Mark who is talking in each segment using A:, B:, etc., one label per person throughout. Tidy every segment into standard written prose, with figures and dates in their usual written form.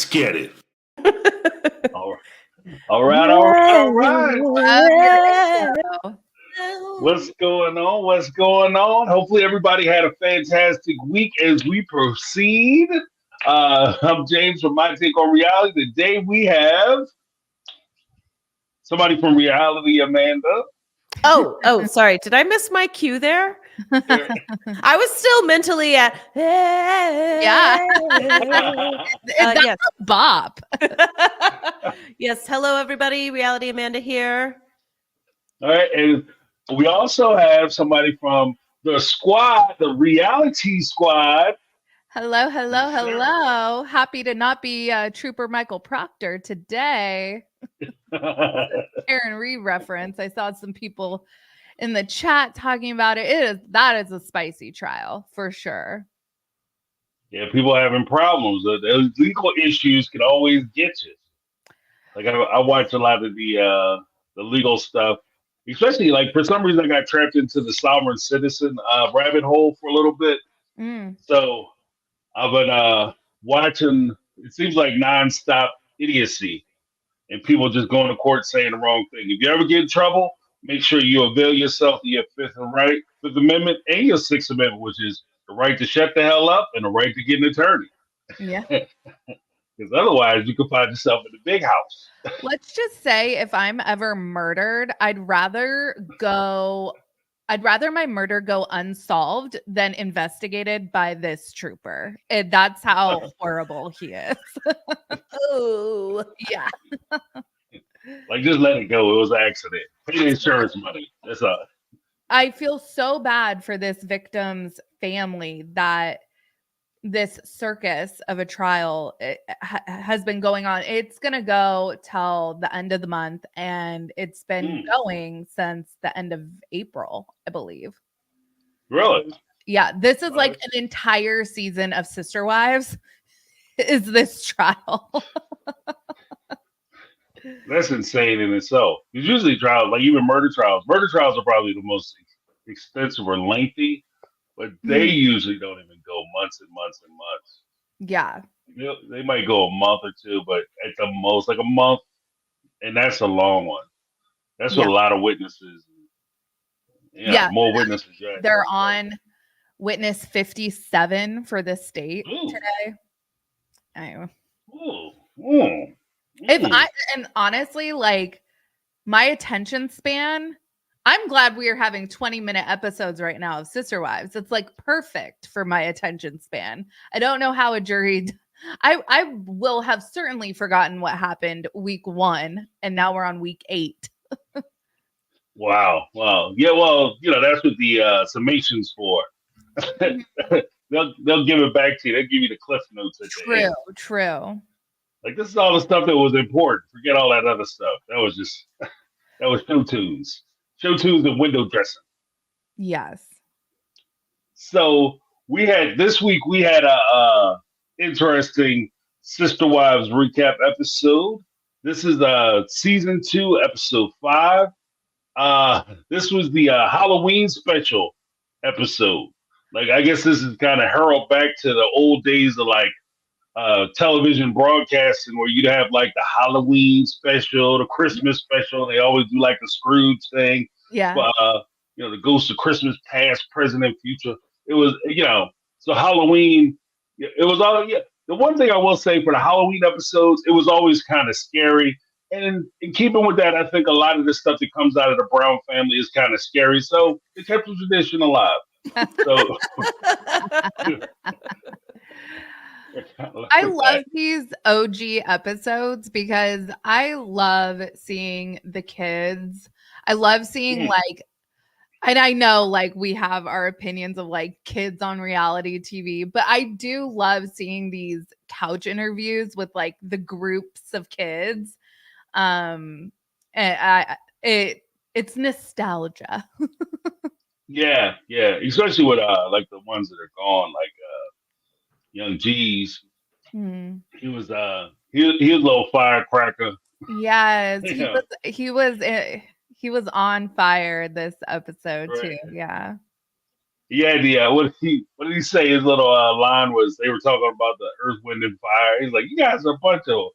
A: get it.
B: All right. What's going on? What's going on? Hopefully everybody had a fantastic week as we proceed. I'm James from My Take on Reality. Today we have somebody from Reality, Amanda.
C: Oh, sorry. Did I miss my cue there? I was still mentally at.
D: That's
C: Yes.
D: a bop.
C: Yes. Hello, everybody. Reality Amanda here.
B: All right, and we also have somebody from the squad, the Reality Squad.
D: Hello.
B: Yes, sir.
D: Happy to not be Trooper Michael Proctor today. Aaron Reed reference. I saw some people in the chat talking about it. That is a spicy trial for sure.
B: Yeah, people having problems. The legal issues can always get you. Like I watch a lot of the legal stuff, especially like for some reason I got trapped into the sovereign citizen rabbit hole for a little bit. So I've been watching. It seems like nonstop idiocy and people just going to court saying the wrong thing. If you ever get in trouble, make sure you avail yourself of your Fifth Amendment, and your Sixth Amendment, which is the right to shut the hell up and the right to get an attorney.
D: Yeah.
B: Because otherwise, you could find yourself in the big house.
D: Let's just say if I'm ever murdered, I'd rather my murder go unsolved than investigated by this trooper. That's how horrible he is.
C: Oh,
D: yeah.
B: Like, just let it go. It was an accident. Pay the insurance money. That's all.
D: I feel so bad for this victim's family that this circus of a trial has been going on. It's going to go till the end of the month, and it's been going since the end of April, I believe.
B: Really?
D: Yeah, this is like an entire season of Sister Wives. Is this trial?
B: That's insane in itself. Because usually trials, like even murder trials are probably the most extensive or lengthy, but they usually don't even go months and months and months.
D: Yeah.
B: They might go a month or two, but at the most, like a month, and that's a long one. That's what a lot of witnesses. More witnesses.
D: They're on witness 57 for this state today. Anyway. And honestly, like my attention span, I'm glad we are having 20-minute episodes right now of Sister Wives. It's like perfect for my attention span. I don't know how a jury. I will have certainly forgotten what happened week 1, and now we're on week 8.
B: Wow. Yeah, well, that's what the summations for. They'll give it back to you. They'll give you the cliff notes at the end.
D: True.
B: Like, this is all the stuff that was important. Forget all that other stuff. That was show tunes. Show tunes and window dressing.
D: Yes.
B: So this week we had a interesting Sister Wives recap episode. This is season 2, episode 5. This was the Halloween special episode. Like, I guess this is kind of herald back to the old days of like television broadcasting, where you'd have like the Halloween special, the Christmas special. They always do like the Scrooge thing.
D: Yeah.
B: The Ghost of Christmas Past, Present, and Future. It was, so Halloween. It was all. Yeah. The one thing I will say for the Halloween episodes, it was always kind of scary. And in keeping with that, I think a lot of the stuff that comes out of the Brown family is kind of scary. So it kept the tradition alive. So
D: I love these OG episodes because I love seeing the kids. I love seeing and I know like we have our opinions of like kids on reality TV, but I do love seeing these couch interviews with like the groups of kids. And it's nostalgia.
B: Yeah, especially with like the ones that are gone, like Young G's. He was a little firecracker.
D: Yes, he was on fire this episode too. Yeah.
B: Yeah, what did he say? His little line was they were talking about the Earth, Wind, and Fire. He's like, "You guys are a bunch of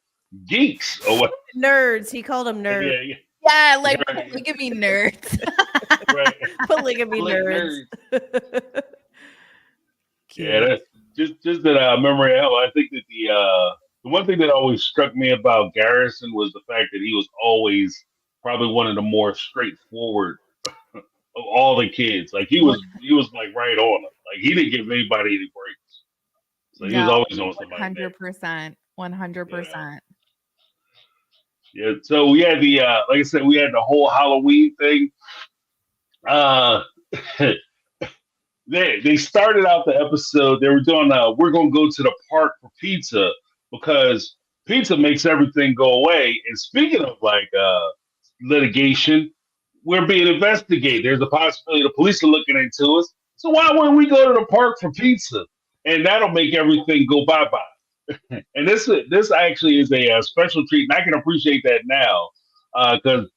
B: geeks or what?"
C: Nerds. He called them nerds.
B: Yeah,
D: Yeah, like
B: right,
D: polygamy nerds.
B: right.
C: Polygamy
B: Like
C: nerds.
B: Yeah,
C: Cute.
B: that's just that memory. I think that the one thing that always struck me about Garrison was the fact that he was always probably one of the more straightforward of all the kids. Like he was like right on them. Like he didn't give anybody any breaks. So he was
D: No,
B: always on somebody's neck.
D: 100%.
B: Yeah.
D: 100%.
B: Yeah. So we had like I said, we had the whole Halloween thing. Uh they started out the episode. They were doing we're gonna go to the park for pizza because pizza makes everything go away. And speaking of like litigation, we're being investigated. There's a possibility the police are looking into us. So why wouldn't we go to the park for pizza? And that'll make everything go bye bye. And this actually is a special treat, and I can appreciate that now because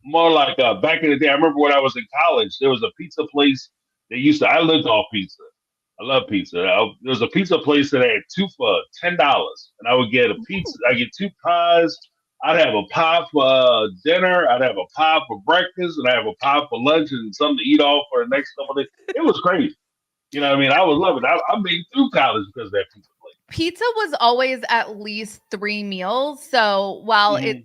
B: more like back in the day. I remember when I was in college, there was a pizza place. They used to. I lived off pizza. I love pizza. There was a pizza place that had two for $10, and I would get a pizza. I get two pies. I'd have a pie for dinner. I'd have a pie for breakfast, and I have a pie for lunch, and something to eat off for the next couple of days. It was crazy. You know what I mean? I was loving it. I made it through college because of that pizza place.
D: Pizza was always at least 3 meals. So while
B: Mhm.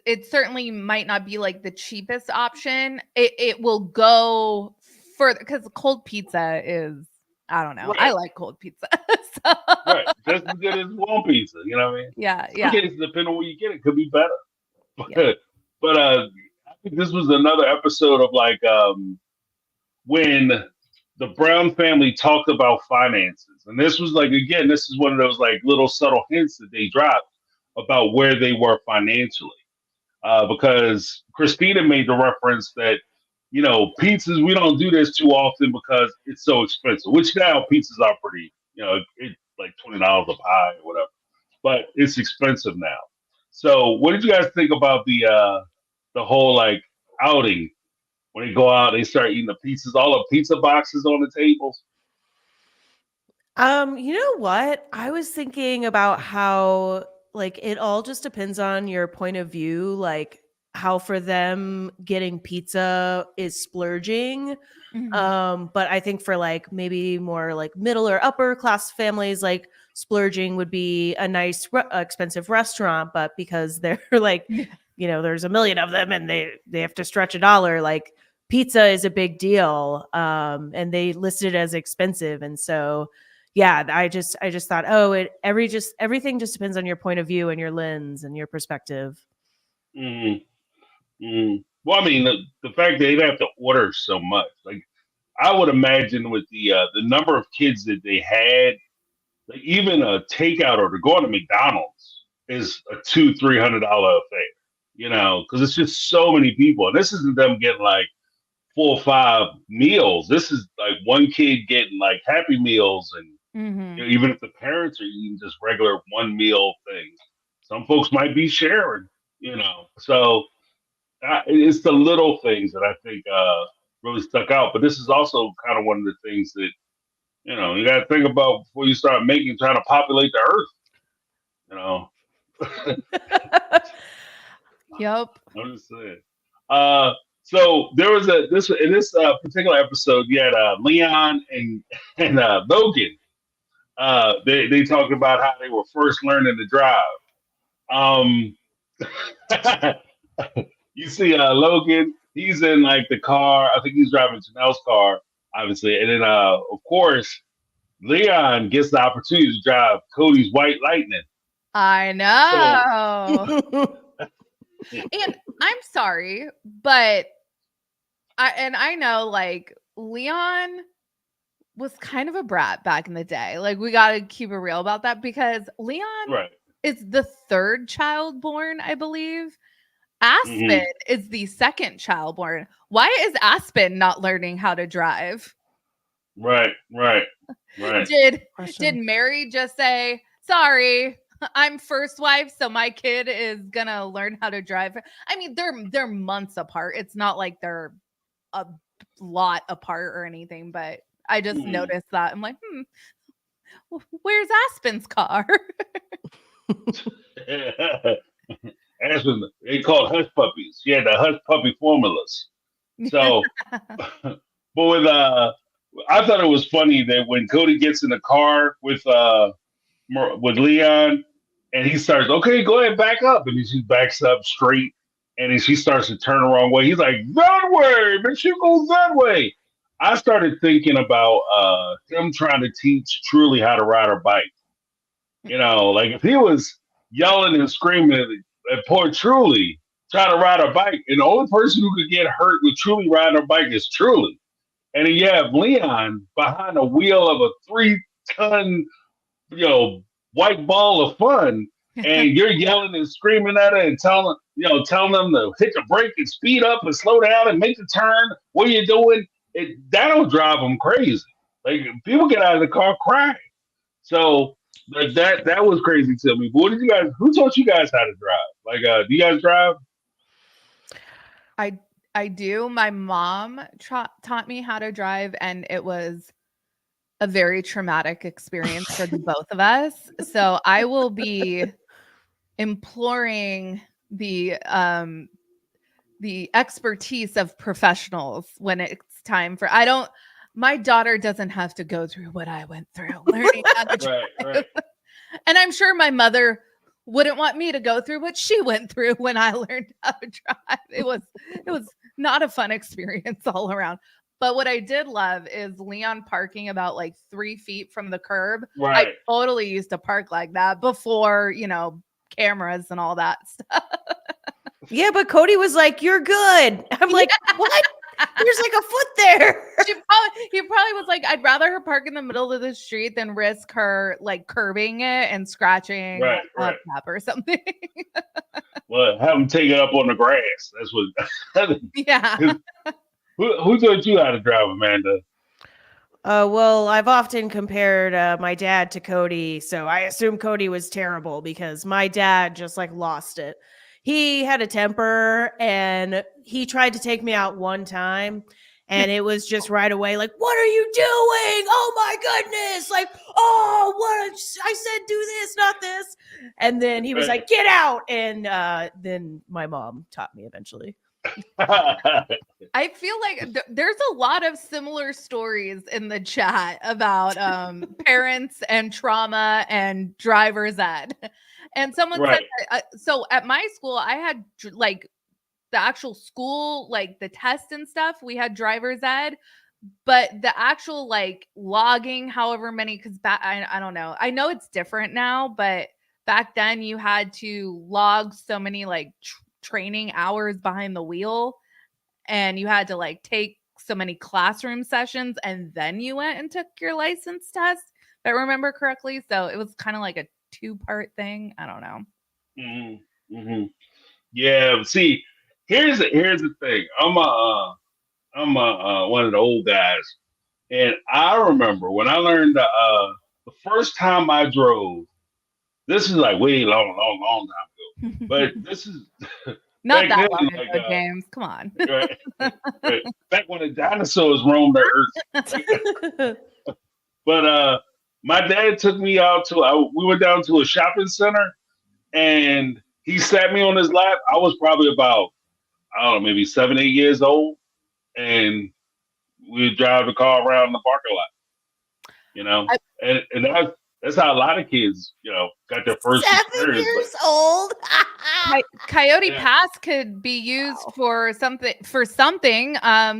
D: it certainly might not be like the cheapest option, it will go further because cold pizza is, I don't know. I
B: Right,
D: like cold pizza. So,
B: right. Just as good as warm pizza. You know what I mean?
D: yeah,
B: Some
D: yeah,
B: cases, depending on where you get it, could be better.
D: yeah.
B: But I think this was another episode of like when the Brown family talked about finances, and this was like again, this is one of those like little subtle hints that they dropped about where they were financially. Because Christina made the reference that pizzas we don't do this too often because it's so expensive. Which now pizzas are pretty, it's like $20 a pie or whatever, but it's expensive now. So, what did you guys think about the whole like outing when they go out, they start eating the pizzas, all the pizza boxes on the tables?
C: You know what? I was thinking about how like it all just depends on your point of view, like how for them getting pizza is splurging.
D: Mhm.
C: But I think for like maybe more like middle or upper class families, like splurging would be a nice expensive restaurant, but because they're like, there's a million of them and they have to stretch a dollar, like pizza is a big deal. And they listed it as expensive. And so yeah, I just thought, oh, everything just depends on your point of view and your lens and your perspective.
B: Mm, Well, I mean, the fact that they'd have to order so much, like I would imagine with the number of kids that they had, like even a takeout or to go to McDonald's is a $200-300 affair. Because it's just so many people, and this isn't them getting like 4 or 5 meals. This is like one kid getting like Happy Meals, and
D: Mhm.
B: even if the parents are eating just regular one meal things, some folks might be sharing. So it's the little things that I think really stuck out. But this is also kind of one of the things that you got to think about before you start trying to populate the earth. You know,
D: Yep.
B: I'm just saying. So there was this in this particular episode. You had Leon and Logan. They talked about how they were first learning to drive. Um, you see Logan. He's in like the car. I think he's driving Janelle's car, obviously, and then of course Leon gets the opportunity to drive Cody's White Lightning.
D: I
B: So
D: know. And I'm sorry, but I know like Leon was kind of a brat back in the day. Like we got to keep it real about that because Leon
B: right.
D: is the third child born, I believe. Aspen
B: Hmm.
D: is the second child born. Why is Aspen not learning how to drive?
B: Right. Right. Right.
D: Did
C: Question.
D: Mary just say, "Sorry, I'm first wife, so my kid is gonna learn how to drive"? I mean, they're months apart. It's not like they're a lot apart or anything, but I just noticed that. I'm like, where's Aspen's car?
B: Aspen, they called hush puppies. She had the hush puppy formulas. So, but with I thought it was funny that when Cody gets in the car with Leon, and he starts, okay, go ahead, back up, and then she backs up straight, and then she starts to turn the wrong way. He's like, that way, but she goes that way. I started thinking about him trying to teach Truly how to ride her bike. Like if he was yelling and screaming at poor Truly trying to ride her bike, and the only person who could get hurt with Truly riding her bike is Truly. And then you have Leon behind the wheel of a 3-ton, white ball of fun, and you're yelling and screaming at her and telling them to hit the brake and speed up and slow down and make the turn. What are you doing? That'll drive them crazy. Like people get out of the car crying. So that was crazy to me. But who taught you guys how to drive? Like, do you guys drive?
D: I do. My mom taught me how to drive, and it was a very traumatic experience for the both of us. So I will be imploring the expertise of professionals when it's time for. My daughter doesn't have to go through what I went through learning how to drive. Right. And I'm sure my mother wouldn't want me to go through what she went through when I learned how to drive. It was not a fun experience all around. But what I did love is Leon parking about like 3 feet from the curb.
B: Right.
D: I totally used to park like that before, cameras and all that stuff.
C: Yeah, but Cody was like, "You're good." I'm like, "What? There's like a foot there."
D: He probably was like, "I'd rather her park in the middle of the street than risk her like curbing it and scratching a tap or something."
B: Well, have him take it up on the grass. That's what.
D: Yeah.
B: Who taught you how to drive, Amanda?
C: Well, I've often compared my dad to Cody, so I assume Cody was terrible because my dad just like lost it. He had a temper, and he tried to take me out one time, and it was just right away like, "What are you doing? Oh my goodness! Like, oh, what? I said do this, not this." And then he was like, "Get out!" And then my mom taught me eventually.
D: I feel like there's a lot of similar stories in the chat about parents and trauma and driver's ed. And someone said, so at my school, I had like the actual school, like the test and stuff, we had driver's ed, but the actual like logging, however many, because I don't know. I know it's different now, but back then you had to log so many like training hours behind the wheel, and you had to like take so many classroom sessions, and then you went and took your license test, if I remember correctly. So it was kind of like a 2-part thing. I don't know.
B: Mm-hmm. Mm-hmm. Yeah. See, here's the thing. I'm one of the old guys, and I remember when I learned the first time I drove. This is like way long time ago, but this is
D: not that long ago, James. Come on.
B: Right. Back when the dinosaurs roamed the earth. But my dad took me out we went down to a shopping center, and he sat me on his lap. I was probably about, I don't know, maybe 7, 8 years old, and we would drive the car around the parking lot. And that's how a lot of kids, got their first
C: 7
B: experience.
C: years old.
D: Coyote Pass could be used for something.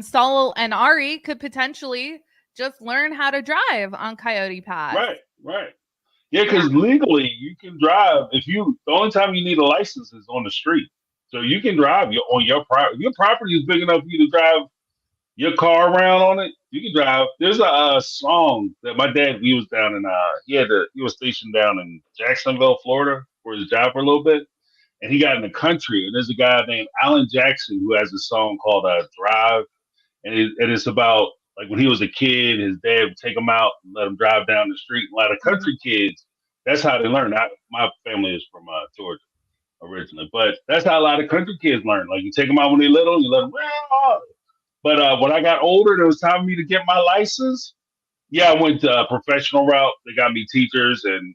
D: Saul and Ari could potentially just learn how to drive on Coyote Pass.
B: Right. Yeah, because legally you can drive the only time you need a license is on the street. So you can drive on your property. Your property is big enough for you to drive your car around on it. You can drive. There's a song that my dad, he was down in he was stationed down in Jacksonville, Florida for his job for a little bit. And he got in the country. And there's a guy named Alan Jackson who has a song called Drive. And it's about like when he was a kid, his dad would take him out and let him drive down the street. And a lot of country kids, that's how they learn. My family is from Georgia originally, but that's how a lot of country kids learn. Like you take them out when they're little, you let them. But when I got older, and it was time for me to get my license, Yeah, I went a professional route. They got me teachers, and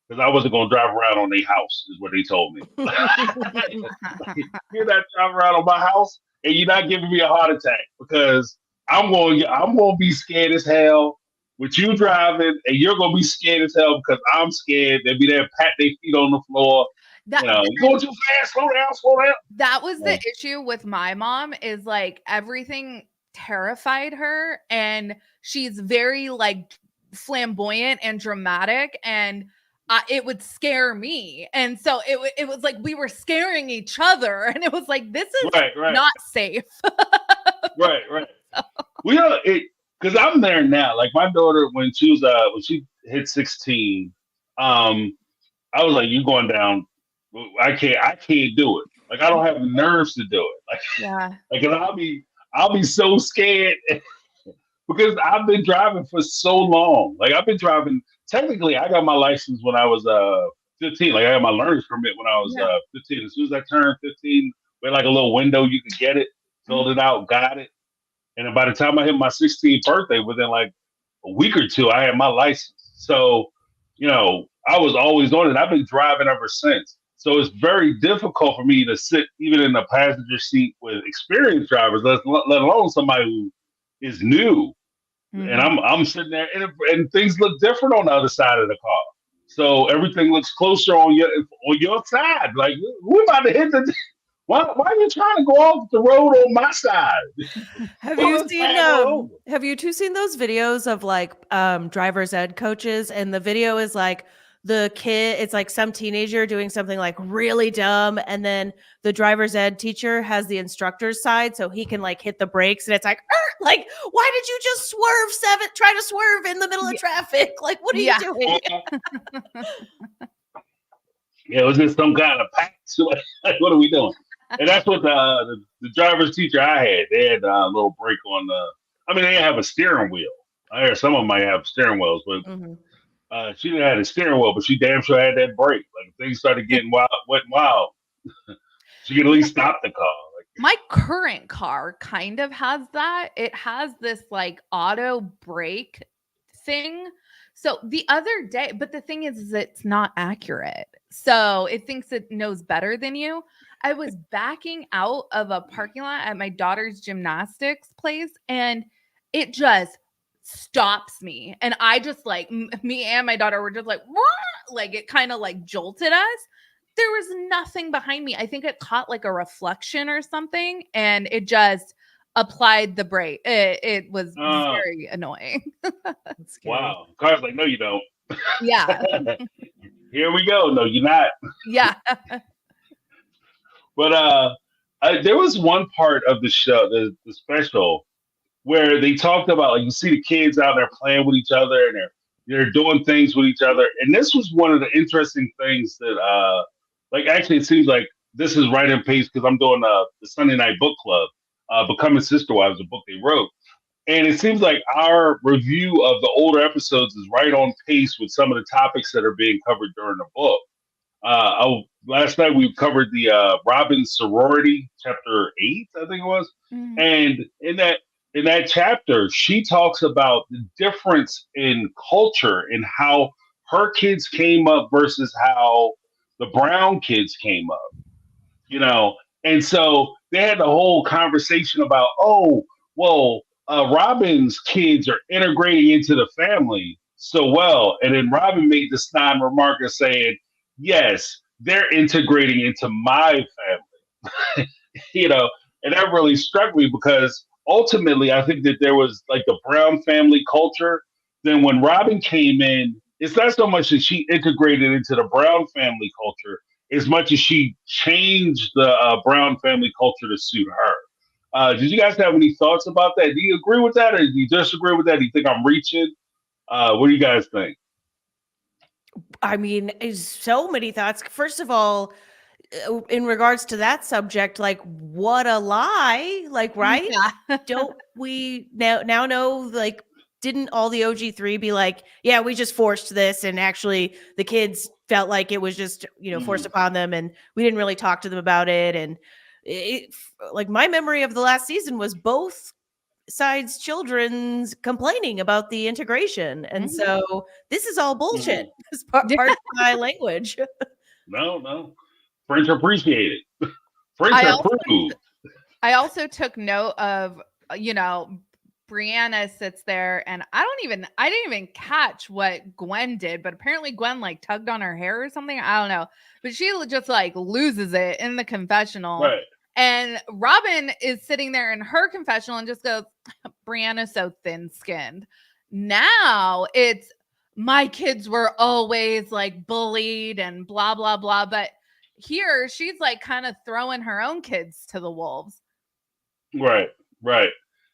B: because I wasn't going to drive around on their house, is what they told me. You're not driving around on my house, and you're not giving me a heart attack because I'm going to be scared as hell with you driving, and you're going to be scared as hell because I'm scared. They'll be there, pat their feet on the floor.
D: That
B: You going too fast? Slow down, slow down.
D: that was the issue with my mom, is like everything terrified her, and she's very like flamboyant and dramatic, and it would scare me, and so it was like we were scaring each other, and it was like, this is
B: Right.
D: not safe.
B: Right. We are it because I'm there now. Like my daughter, when she hit 16, I was like, "You going down? I can't do it. Like I don't have the nerves to do it. Like
D: Yeah.
B: like 'cause I'll be so scared because I've been driving for so long. Like I've been driving. Technically, I got my license when I was 15. Like I got my learner's permit when I was 15. As soon as I turned 15, we had like a little window you could get it, filled it out, got it. And then by the time I hit my 16th birthday, within like a week or two, I had my license. So, I was always on it. I've been driving ever since. So it's very difficult for me to sit even in the passenger seat with experienced drivers, let alone somebody who is new. And I'm sitting there, and things look different on the other side of the car. So everything looks closer on your side. Like we're about to hit the. Why are you trying to go off the road on my side?
C: Have you two seen those videos of like driver's ed coaches, and the video is like the kid, it's like some teenager doing something like really dumb, and then the driver's ed teacher has the instructor's side so he can like hit the brakes, and it's like why did you just try to swerve in the middle of traffic? Like what are you doing?
B: Yeah, was this some kind of pact? Like, what are we doing? And that's what the driver's teacher I had. They had a little brake on the. I mean, they have a steering wheel. I hear some of them might have steering wheels, but she didn't have a steering wheel. But she damn sure had that brake. Like if things started getting wet and wild, she could at least stop the car.
D: My current car kind of has that. It has this like auto brake thing. So the other day, but the thing is it's not accurate. So it thinks it knows better than you. I was backing out of a parking lot at my daughter's gymnastics place, and it just stops me. And I just like, me and my daughter were just like, "Wah!" Like it kind of like jolted us. There was nothing behind me. I think it caught like a reflection or something, and it just applied the brake. It was very annoying.
B: Wow. Car's like, no, you don't.
D: Yeah.
B: Here we go. No, you're not.
D: Yeah.
B: But there was one part of the show, the special, where they talked about like you see the kids out there playing with each other, and they're doing things with each other. And this was one of the interesting things that like actually it seems like this is right in pace because I'm doing the Sunday Night Book Club, Becoming Sister Wives, a book they wrote. And it seems like our review of the older episodes is right on pace with some of the topics that are being covered during the book. Last night we covered the Robin sorority, chapter 8, I think it was. And in that chapter, she talks about the difference in culture and how her kids came up versus how the Brown kids came up, And so they had the whole conversation about, Robin's kids are integrating into the family so well. And then Robin made the snide remark of saying, yes, they're integrating into my family, and that really struck me because ultimately I think that there was like the Brown family culture. Then when Robin came in, it's not so much that she integrated into the Brown family culture as much as she changed the Brown family culture to suit her. Did you guys have any thoughts about that? Do you agree with that or do you disagree with that? Do you think I'm reaching? What do you guys think?
C: I mean, so many thoughts. First of all, in regards to that subject, like what a lie, like, right?
D: Yeah.
C: Don't we now know, like, didn't all the OG3 be like, yeah, we just forced this, and actually the kids felt like it was just, forced upon them, and we didn't really talk to them about it. And like my memory of the last season was both side's children's complaining about the integration. And so this is all bullshit. It's part of my language.
B: No. French appreciate it. French approved.
D: I also took note of, Brianna sits there, and I didn't even catch what Gwen did, but apparently Gwen like tugged on her hair or something. I don't know, but she just like loses it in the confessional.
B: Right.
D: And Robin is sitting there in her confessional and just goes, Brianna's so thin-skinned. Now it's my kids were always like bullied and blah, blah, blah. But here she's like kind of throwing her own kids to the wolves.
B: Right.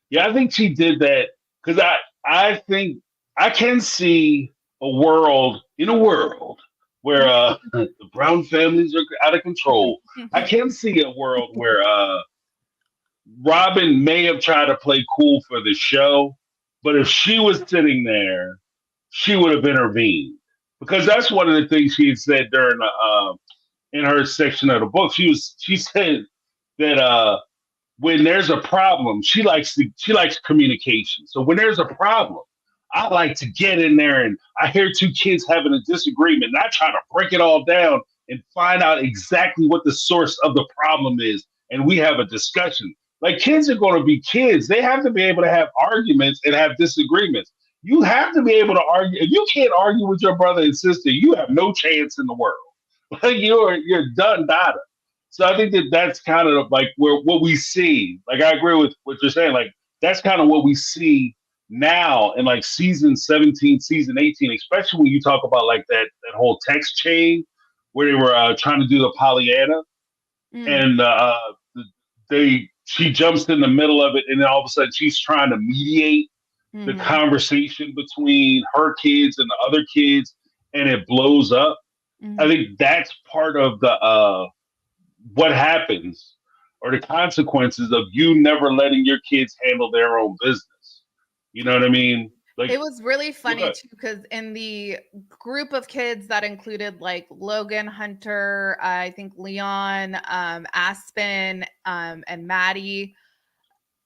B: Yeah, I think she did that because I think I can see a world where the Brown families are out of control. I can see a world where Robin may have tried to play cool for the show, but if she was sitting there, she would have intervened because that's one of the things she had said during in her section of the book. She said that when there's a problem, she likes communication. So when there's a problem, I like to get in there and I hear two kids having a disagreement, and I try to break it all down and find out exactly what the source of the problem is, and we have a discussion. Like, kids are going to be kids. They have to be able to have arguments and have disagreements. You have to be able to argue. If you can't argue with your brother and sister, you have no chance in the world. Like, you're done data. So I think that's kind of like what we see. Like, I agree with what you're saying. Like, that's kind of what we see now in like season 17, season 18, especially when you talk about like that whole text chain where they were trying to do the Pollyanna, and she jumps in the middle of it, and then all of a sudden she's trying to mediate the conversation between her kids and the other kids, and it blows up. I think that's part of the what happens or the consequences of you never letting your kids handle their own business. You know what I mean? Like,
D: it was really funny too, because in the group of kids that included like Logan, Hunter, I think Leon, Aspen, and Maddie,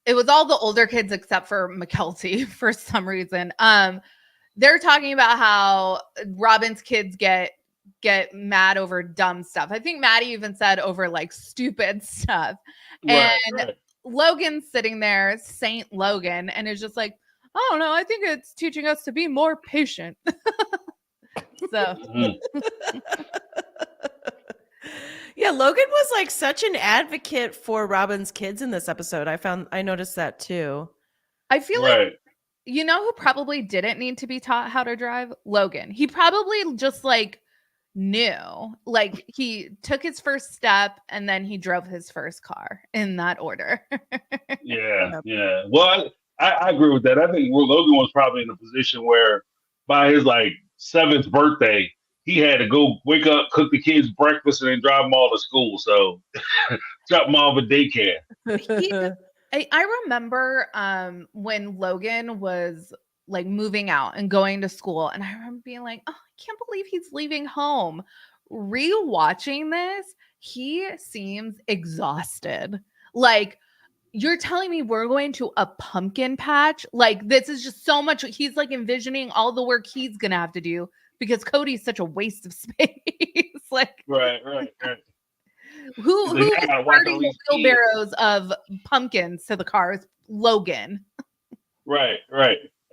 D: it was all the older kids except for McKelty for some reason. They're talking about how Robin's kids get mad over dumb stuff. I think Maddie even said over like stupid stuff. Right. Logan's sitting there, Saint Logan, and is just like, I don't know, I think it's teaching us to be more patient. So
C: yeah, Logan was like such an advocate for Robin's kids in this episode. I noticed that too.
D: I feel like, you know who probably didn't need to be taught how to drive? Logan. He probably just like knew, like he took his first step and then he drove his first car in that order.
B: Yeah. Well, I agree with that. I think Logan was probably in a position where by his like 7th birthday, he had to go wake up, cook the kids breakfast, and then drive them all to school. So drop them off at daycare.
D: I remember when Logan was like moving out and going to school, and I remember being like, oh, I can't believe he's leaving home. Rewatching this, he seems exhausted. Like, you're telling me we're going to a pumpkin patch? Like, this is just so much. He's like envisioning all the work he's going to have to do because Cody's such a waste of space. Like,
B: right.
D: Who is carting the wheelbarrows of pumpkins to the cars? Logan. Right.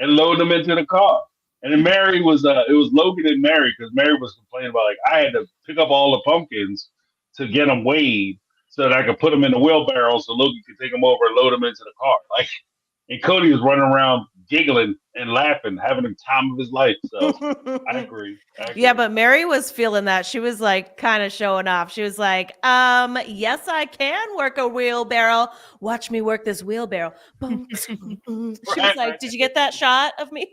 B: And load them into the car. And then Mary was, it was Logan and Mary, because Mary was complaining about, like, I had to pick up all the pumpkins to get them weighed so that I could put them in the wheelbarrow so Logan could take them over and load them into the car. Like, and Cody was running around giggling and laughing, having the time of his life. So I agree.
C: Yeah, but Mary was feeling that. She was like kind of showing off. She was like, yes, I can work a wheelbarrow. Watch me work this wheelbarrow. Boom. She was like, did you get that shot of me?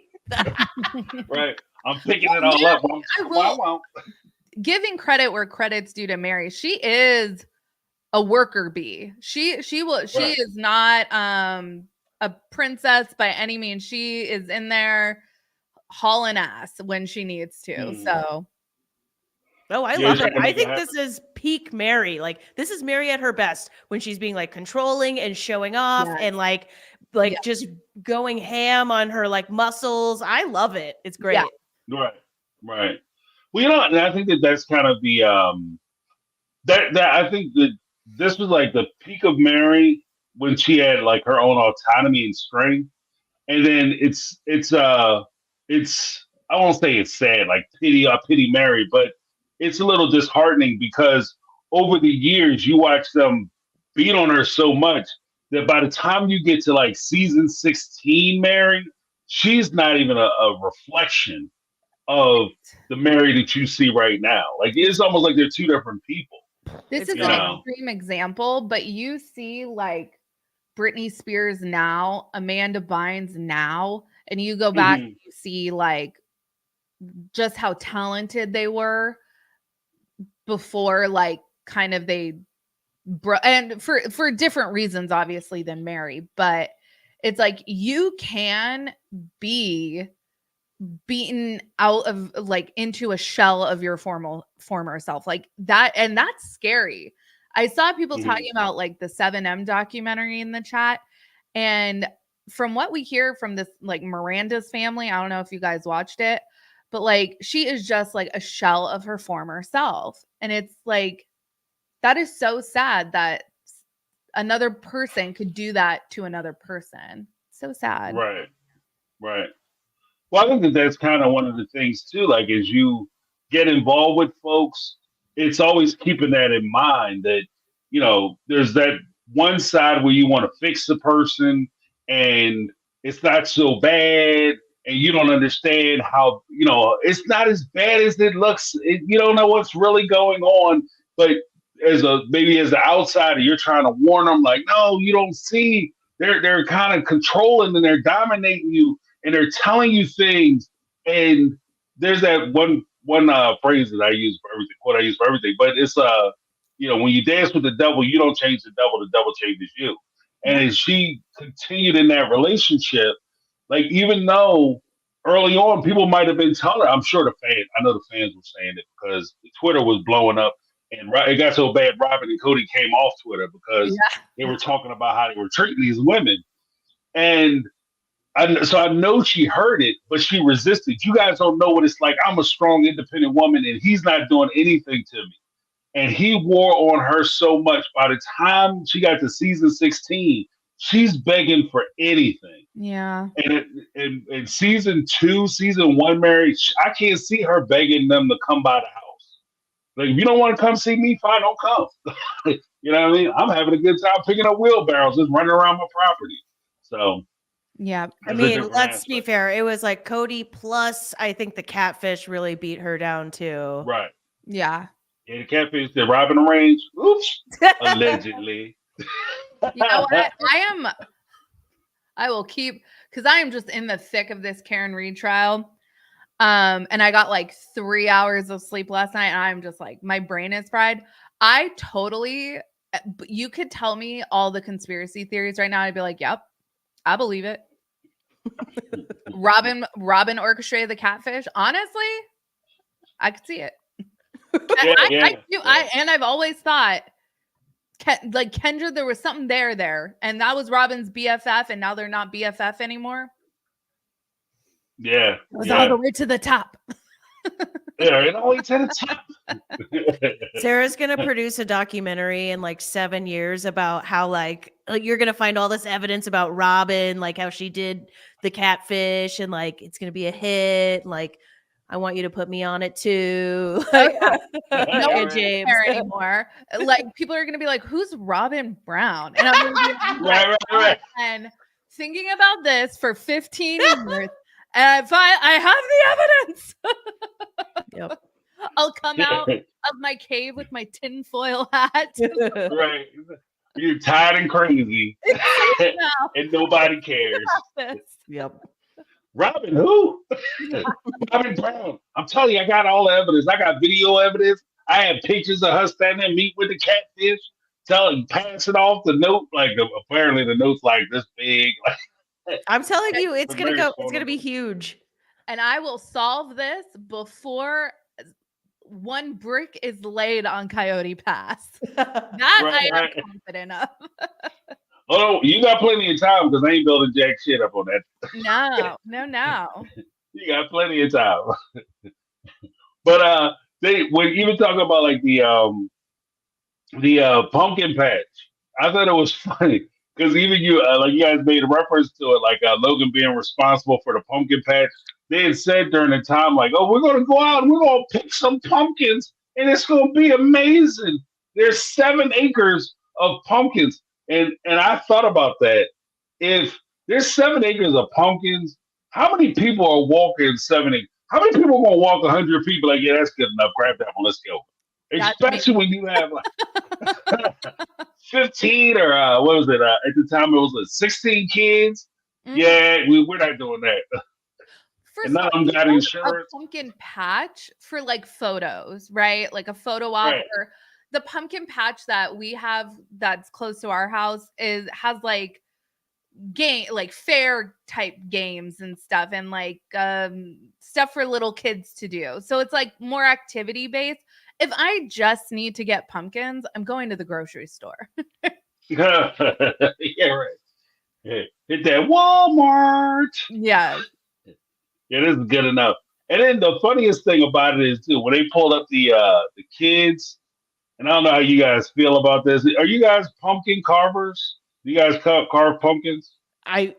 B: Right. I'm picking it all up. I won't.
D: Giving credit where credit's due to Mary. She is a worker bee. She is not a princess by any means. She is in there hauling ass when she needs to. So
C: I love it. I think this is peak Mary. Like, this is Mary at her best when she's being like controlling and showing off and like like just going ham on her like muscles. I love it. It's great.
D: Yeah.
B: Right. Well, and I think that's kind of the that I think that this was like the peak of Mary when she had like her own autonomy and strength. And then it's I won't say it's sad, like pity Mary, but it's a little disheartening because over the years you watch them beat on her so much that by the time you get to like season 16, Mary, she's not even a reflection of the Mary that you see right now. Like it's almost like they're two different people.
D: This is an extreme example, but you see like Britney Spears now, Amanda Bynes now, and you go back and you see like just how talented they were before, like kind of and for different reasons, obviously, than Mary, but it's like you can be beaten out of like into a shell of your former self like that, and that's scary. I saw people talking about like the 7M documentary in the chat, and from what we hear from this like Miranda's family, I don't know if you guys watched it, but like she is just like a shell of her former self, and it's like that is so sad that another person could do that to another person. So sad.
B: Right. Well, I think that's kind of one of the things too. Like as you get involved with folks, it's always keeping that in mind that, there's that one side where you want to fix the person and it's not so bad and you don't understand how, it's not as bad as it looks. You don't know what's really going on, but maybe as an outsider, you're trying to warn them like, no, you don't see. They're kind of controlling and they're dominating you and they're telling you things. And there's that one phrase that I use for everything, quote I use for everything, but it's when you dance with the devil, you don't change the devil changes you. And as she continued in that relationship, like even though early on people might have been telling her, I know the fans were saying it because Twitter was blowing up. And it got so bad, Robin and Cody came off Twitter because they were talking about how they were treating these women. And so I know she heard it, but she resisted. You guys don't know what it's like. I'm a strong, independent woman, and he's not doing anything to me. And he wore on her so much. By the time she got to season 16, she's begging for anything.
D: Yeah.
B: And in season 1, Mary, I can't see her begging them to come by the house. Like, if you don't want to come see me, fine, don't come. You know what I mean? I'm having a good time picking up wheelbarrows, just running around my property. So,
D: yeah.
C: I mean, let's be fair. It was like Cody plus, I think the catfish really beat her down too.
B: Right.
D: Yeah.
B: Yeah, the catfish, they're robbing the range. Oops. Allegedly.
D: You know what? I will keep, because I am just in the thick of this Karen Reed trial. And I got like 3 hours of sleep last night, and I'm just like, my brain is fried. You could tell me all the conspiracy theories right now. I'd be like, yep, I believe it. Robin orchestrated the catfish. Honestly, I could see it. And I've always thought, like Kendra, there was something there, and that was Robin's BFF, and now they're not BFF anymore.
B: Yeah.
C: It was all the way to the top.
B: Yeah, all the way to the top.
C: Sarah's going to produce a documentary in like 7 years about how like you're going to find all this evidence about Robin, like how she did the catfish, and like it's going to be a hit. Like, I want you to put me on it too.
D: No one's there anymore. Like, people are going to be like, who's Robin Brown? And I'm going to be like,
B: right.
D: And thinking about this for 15 years. And I have the evidence.
C: Yep.
D: I'll come out of my cave with my tinfoil hat.
B: Right. You're tired and crazy. And nobody cares.
C: Yep.
B: Robin who? Robin Brown. I'm telling you, I got all the evidence. I got video evidence. I have pictures of her standing and meet with the catfish, passing off the note. Like apparently the note's like this big.
C: I'm telling you, it's gonna be huge.
D: And I will solve this before one brick is laid on Coyote Pass. I am confident of.
B: Oh, you got plenty of time because I ain't building jack shit up on that.
D: No.
B: You got plenty of time. But they when even talking about like the pumpkin patch, I thought it was funny because even you like you guys made a reference to it, like Logan being responsible for the pumpkin patch. They had said during the time like, "Oh, we're gonna go out and we're gonna pick some pumpkins, and it's gonna be amazing." There's 7 acres of pumpkins, and I thought about that. If there's 7 acres of pumpkins, how many people are walking 7 acres? How many people are gonna walk 100 people? Like, yeah, that's good enough. Grab that one. Let's go.
D: That's
B: Especially when you have like 15 or what was it? At the time, it was 16 kids.
D: Mhm.
B: Yeah, we're not doing that.
D: For
B: And none of
D: some
B: them got
D: people,
B: insurance.
D: a pumpkin patch for like photos, right? Like a photo op,
B: Right.
D: or the pumpkin patch that we have that's close to our house has like fair type games and stuff, and like stuff for little kids to do. So it's like more activity based. If I just need to get pumpkins, I'm going to the grocery store.
B: Yeah, right. Yeah. Hit that Walmart.
D: Yes.
B: Yeah, this is good enough. And then the funniest thing about it is too when they pulled up the kids, and I don't know how you guys feel about this. Are you guys pumpkin carvers? Do you guys carve pumpkins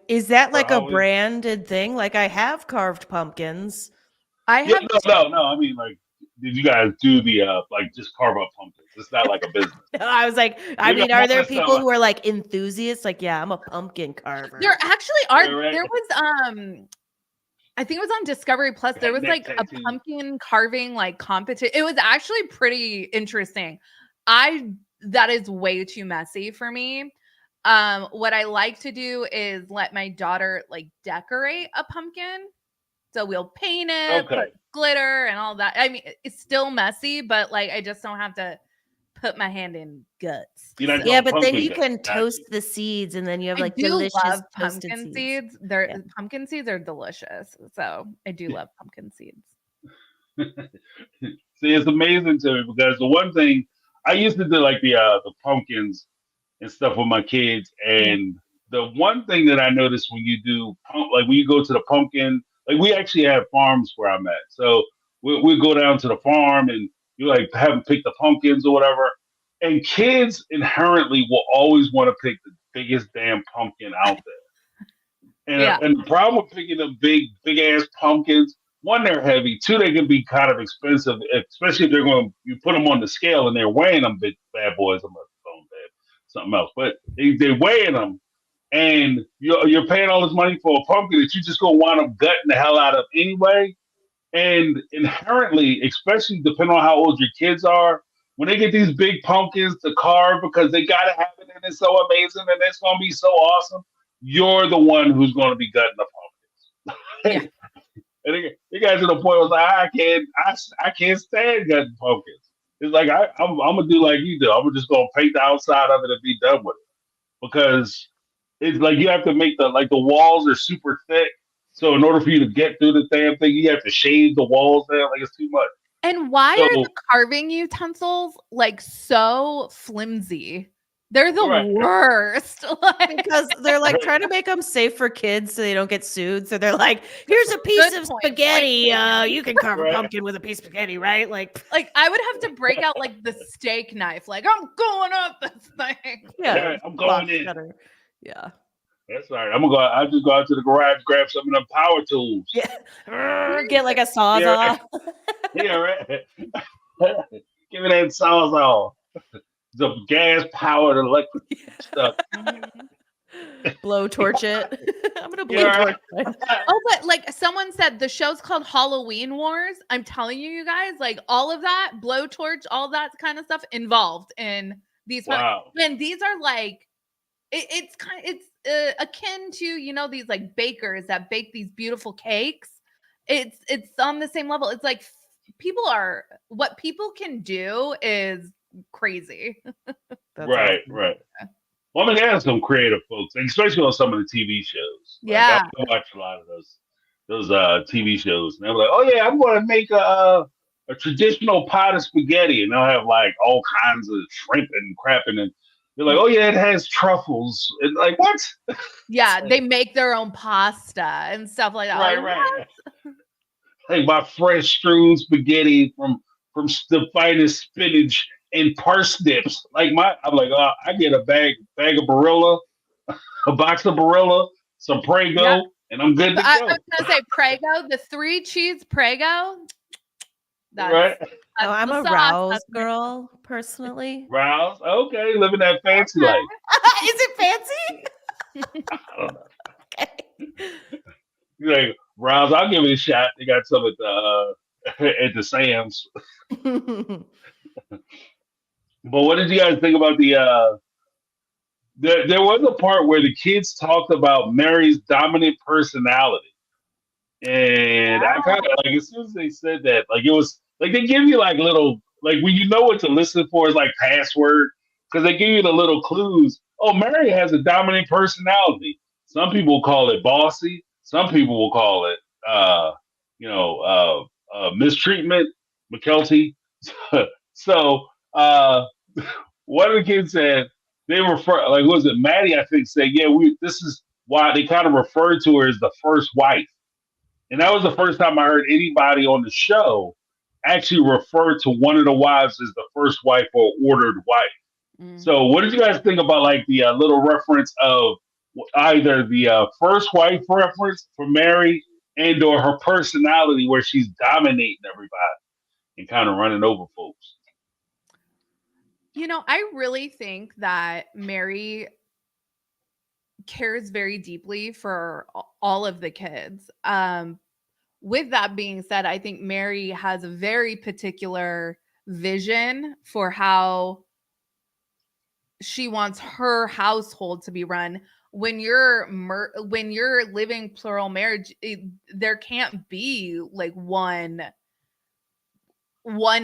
C: Is that
B: for
C: like a
B: Halloween?
C: branded thing? Like I have carved pumpkins.
D: I
B: Yeah,
D: have
B: no. I mean, like, did you guys do the like just carve up pumpkins? It's not like a business.
C: I was like, I
B: You know,
C: mean, are there
B: most
C: people
B: of
C: who are like enthusiasts? Like, yeah, I'm a pumpkin carver.
D: there actually are.
B: yeah, right.
D: There was I think it was on Discovery Plus. There was
B: Neck
D: like a
B: tattoos.
D: pumpkin carving like competition. It was actually pretty interesting. That is way too messy for me. What I like to do is let my daughter like decorate a pumpkin. So we'll paint it, put
B: Okay.
D: glitter and all that. I mean, it's still messy, but like I just don't have to put my hand in guts.
B: You're not
C: Yeah,
B: doing
C: but then
B: pumpkin
C: you
B: guts.
C: can
B: Got
C: toast
B: you.
C: the seeds, and then you have
D: I
C: like
D: do
C: delicious
D: love
C: toasted
D: pumpkin
C: seeds.
D: seeds.
C: Yeah.
D: Pumpkin seeds are delicious. So I do love pumpkin seeds.
B: See, it's amazing to me because the one thing I used to do like the pumpkins and stuff with my kids,
D: Yeah.
B: and the one thing that I noticed when you do like when you go to the pumpkin, like we actually have farms where I'm at, so we go down to the farm and you like have them pick the pumpkins or whatever, and kids inherently will always want to pick the biggest damn pumpkin out there.
D: Yeah.
B: And the problem with picking up big ass pumpkins, one, they're heavy. Two, they can be kind of expensive, especially if they're going to you put them on the scale and they're weighing them big bad boys. I'm not calling bad something else, but they're weighing them, and you're paying all this money for a pumpkin that you just gonna wind up gutting the hell out of anyway. And inherently, especially depending on how old your kids are, when they get these big pumpkins to carve because they gotta have it and it's so amazing and it's gonna be so awesome, you're the one who's gonna be gutting the
D: Yeah.
B: pumpkins. And it got to the point where I was like, I can't stand gutting pumpkins. It's like I'm gonna do like you do. I'm just gonna paint the outside of it and be done with it because it's like you have to make the walls are super thick. So in order for you to get through the damn thing, you have to shave the walls down. Like it's too much.
D: And why are the
B: So
D: carving utensils like so flimsy? They're the
B: right,
D: worst. Like,
C: Because they're like trying to make them safe for kids so they don't get sued. So they're like, here's a piece
D: Good
C: of
D: point,
C: spaghetti.
D: point.
C: You can carve a
B: right.
C: pumpkin with a piece of spaghetti, right? Like,
D: I would have to break out like the steak knife. Like I'm going up this thing.
C: yeah,
B: I'm
C: box
B: going in.
C: cutter. Yeah.
B: That's all right. I'm gonna go. I just go out to the garage, grab some of them power tools.
C: Yeah. Get like a
B: Yeah, right.
C: sawzall.
B: Yeah, right. Give me that sawzall. The gas powered electric stuff.
C: Blow torch it. I'm gonna blow
B: Yeah,
C: torch
B: right.
C: it.
D: Oh, but like someone said, the show's called Halloween Wars. I'm telling you guys, like all of that, blowtorch, all that kind of stuff involved in these.
B: Wow.
D: And these are like, it's akin to these like bakers that bake these beautiful cakes. It's on the same level. It's like what people can do is crazy.
C: That's
B: Right,
C: awesome.
B: right. Well, I mean, there's some creative folks, especially on some of the TV shows. Like,
D: Yeah.
B: I watch a lot of those TV shows, and they're like, "Oh yeah, I'm going to make a traditional pot of spaghetti," and they'll have like all kinds of shrimp and crap in it. They're like, oh yeah, it has truffles. And like, what?
D: Yeah, they make their own pasta and stuff like that.
B: Right,
D: Like,
B: right. Like my fresh strewn spaghetti from the finest spinach and parsnips. I'm like, I get a bag of Barilla, a box of Barilla, some
D: yeah.
B: Prego, and I'm good to
D: I
B: go.
D: was gonna say Prego, the 3-cheese Prego.
B: Right?
C: I'm a Rouse girl, personally.
B: Rouse, okay, living that fancy
D: Okay.
B: life.
C: Is it fancy?
B: I don't know.
C: Okay.
B: You're like, Rouse, I'll give it a shot. They got some at at the Sam's. But what did you guys think about there was a part where the kids talked about Mary's dominant personality. And I kind of like as soon as they said that, like it was like they give you like little like when you know what to listen for is like password because they give you the little clues. Oh, Mary has a dominant personality. Some people call it bossy. Some people will call it mistreatment, McKelty. So one of the kids said they refer like was it Maddie? I think said this is why they kind of referred to her as the first wife. And that was the first time I heard anybody on the show actually refer to one of the wives as the first wife or ordered wife.
D: Mm.
B: So, what did you guys think about like the little reference of either the first wife reference for Mary and or her personality where she's dominating everybody and kind of running over folks?
D: I really think that Mary cares very deeply for all of the kids. With that being said, I think Mary has a very particular vision for how she wants her household to be run. When you're living plural marriage, there can't be like one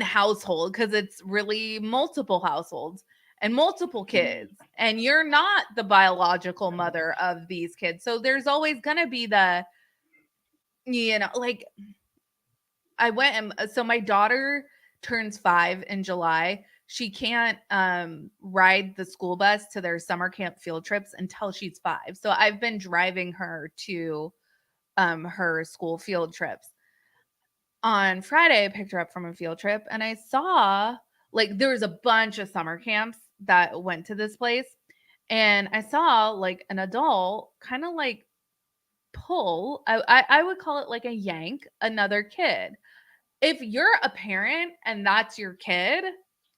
D: household because it's really multiple households and multiple kids, and you're not the biological mother of these kids. So there's always going to be the, like so my daughter turns 5 in July. She can't ride the school bus to their summer camp field trips until she's 5. So I've been driving her to her school field trips. On Friday, I picked her up from a field trip and I saw like there was a bunch of summer camps that went to this place. And I saw like an adult kind of like pull, I would call it like a yank, another kid. If you're a parent and that's your kid,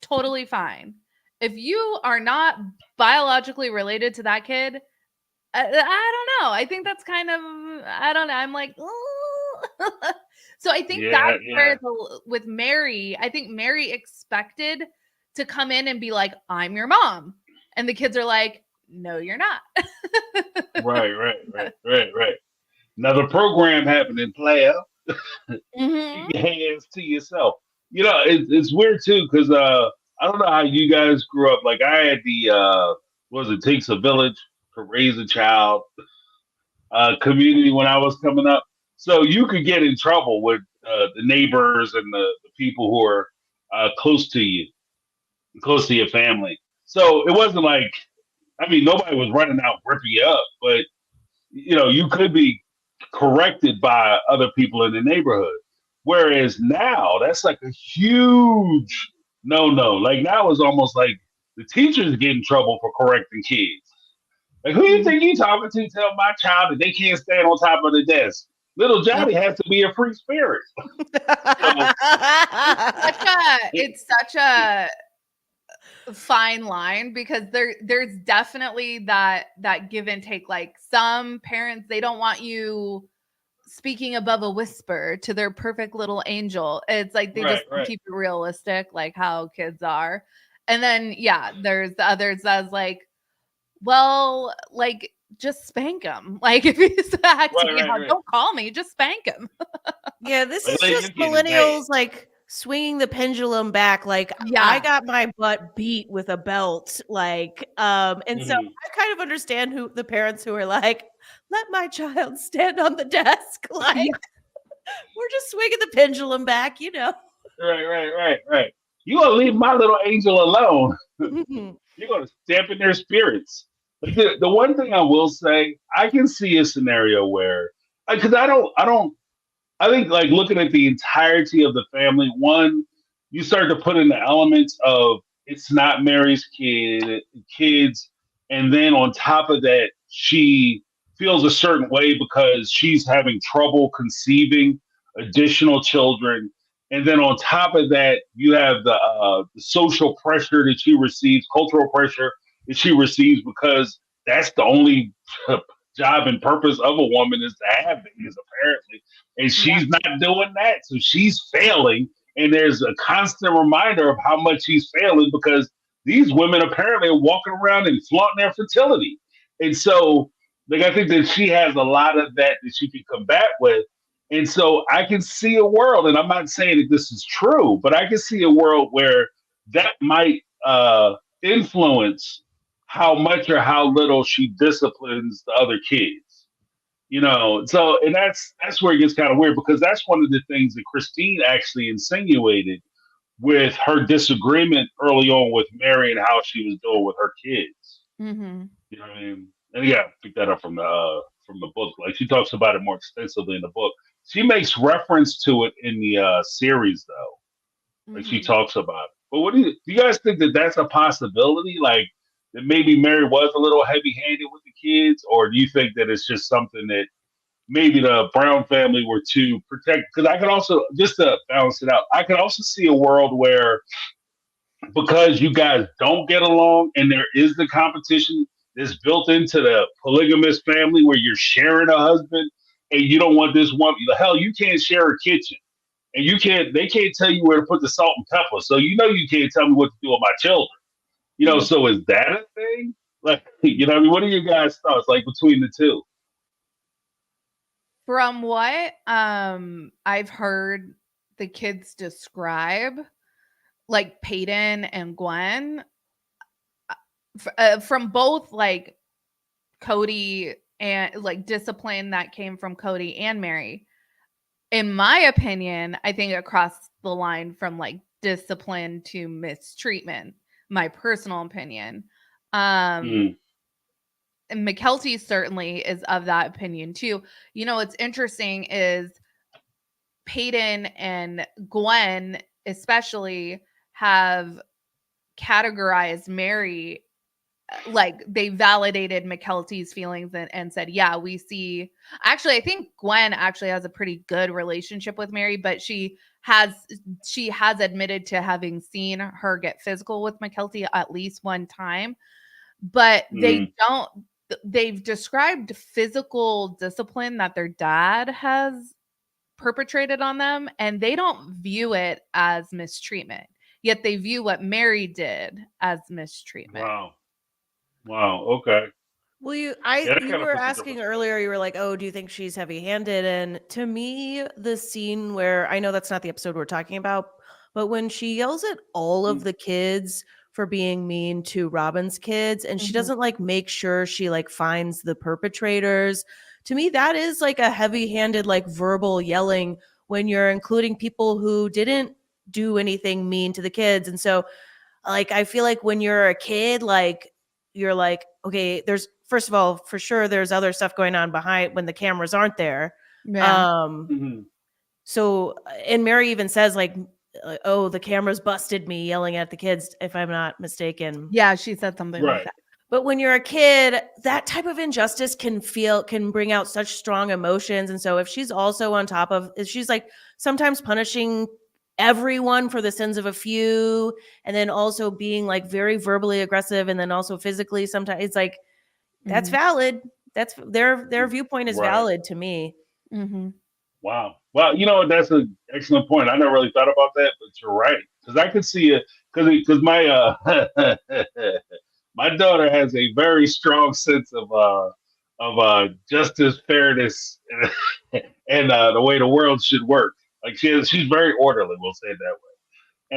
D: totally fine. If you are not biologically related to that kid, I don't know. I think that's kind of, I don't know. I'm like, so I think that's where with Mary, I think Mary expected to come in and be like, I'm your mom. And the kids are like, no, you're not.
B: Right. Another program happening, player.
D: Mm-hmm.
B: Keep your hands to yourself. It's weird too, because I don't know how you guys grew up. Like I had it takes a village to raise a child community when I was coming up. So you could get in trouble with the neighbors and the people who are close to you, close to your family. So it wasn't like, nobody was running out ripping you up, but you could be corrected by other people in the neighborhood. Whereas now that's like a huge no. Like now it's almost like the teachers get in trouble for correcting kids. Like who you think you talking to? Tell my child that they can't stand on top of the desk. Little Johnny has to be a free spirit.
D: It's such a fine line because there's definitely that give and take. Like some parents, they don't want you speaking above a whisper to their perfect little angel. It's like they just keep it realistic, like how kids are. And then there's the others that's like, well, like just spank him. Like if he's acting out, don't call me, just spank him.
C: Yeah, this is just millennials like swinging the pendulum back. Like I got my butt beat with a belt. Like, and so I kind of understand who the parents who are like, let my child stand on the desk. Like we're just swinging the pendulum back,
B: Right. You gonna leave my little angel alone. You're going to dampen their spirits. Like the one thing I will say, I can see a scenario where, because I think like looking at the entirety of the family, one, you start to put in the elements of it's not Mary's kids, and then on top of that, she feels a certain way because she's having trouble conceiving additional children, and then on top of that, you have the social pressure that she receives, cultural pressure that she receives because that's the only job and purpose of a woman is to have babies, apparently, and
D: Yeah.
B: she's not doing that. So she's failing. And there's a constant reminder of how much she's failing because these women apparently are walking around and flaunting their fertility. And so, like, I think that she has a lot of that she can combat with. And so I can see a world, and I'm not saying that this is true, but I can see a world where that might influence how much or how little she disciplines the other kids. So and that's where it gets kind of weird because that's one of the things that Christine actually insinuated with her disagreement early on with Mary and how she was doing with her kids.
D: Mm-hmm.
B: You know what I mean? And yeah, pick that up from the book. Like she talks about it more extensively in the book. She makes reference to it in the series though. Like she
D: Mm-hmm.
B: talks about it. But what do you guys think that that's a possibility? Like that maybe Mary was a little heavy-handed with the kids, or do you think that it's just something that maybe the Brown family were to protect? Because I could also, just to balance it out, I could also see a world where because you guys don't get along and there is the competition that's built into the polygamous family where you're sharing a husband and you don't want this one, hell, you can't share a kitchen. And they can't tell you where to put the salt and pepper. So you can't tell me what to do with my children.
D: Mm-hmm.
B: So is that a thing? Like, what I mean? What are your guys' thoughts like between the two?
D: From what I've heard the kids describe, like Peyton and Gwen, from both like Cody and like discipline that came from Cody and Mary. In my opinion, I think it crossed the line from like discipline to mistreatment. My personal opinion.
B: Mm,
D: And McKelty certainly is of that opinion too. What's interesting is Peyton and Gwen, especially, have categorized Mary, like they validated McKelty's feelings and said, yeah, we see. Actually, I think Gwen actually has a pretty good relationship with Mary, but she has admitted to having seen her get physical with McKelty at least one time. But
B: mm,
D: they've described physical discipline that their dad has perpetrated on them, and they don't view it as mistreatment. Yet they view what Mary did as mistreatment.
B: wow. Wow. Okay.
C: Well,
B: Yeah, that
C: you
B: kind of
C: were
B: puts a
C: asking
B: different.
C: earlier, you were like, "Oh, do you think she's heavy-handed?" And to me, the scene where I know that's not the episode we're talking about, but when she yells at all of
B: Mm,
C: the kids for being mean to Robin's kids and she
D: Mhm.
C: doesn't like make sure she like finds the perpetrators, to me that is like a heavy-handed like verbal yelling when you're including people who didn't do anything mean to the kids. And so like I feel like when you're a kid, like you're like, okay, there's first of all, for sure there's other stuff going on behind when the cameras aren't there.
D: Yeah.
C: Um
B: mhm.
C: so and Mary even says like oh, the cameras busted me yelling at the kids, if I'm not mistaken.
D: Yeah, she said something like
B: Right.
D: that.
C: But when you're a kid, that type of injustice can bring out such strong emotions. And so if she's also on top of, if she's like sometimes punishing everyone for the sins of a few, and then also being like very verbally aggressive, and then also physically, sometimes it's like that's
D: Mhm.
C: valid. That's their viewpoint is
B: Right.
C: valid to me.
D: Mhm.
B: Wow. Well, that's an excellent point. I never really thought about that, but you're right. Because I could see it. Because my my daughter has a very strong sense of justice, fairness, and the way the world should work. Like she's very orderly. We'll say it that way.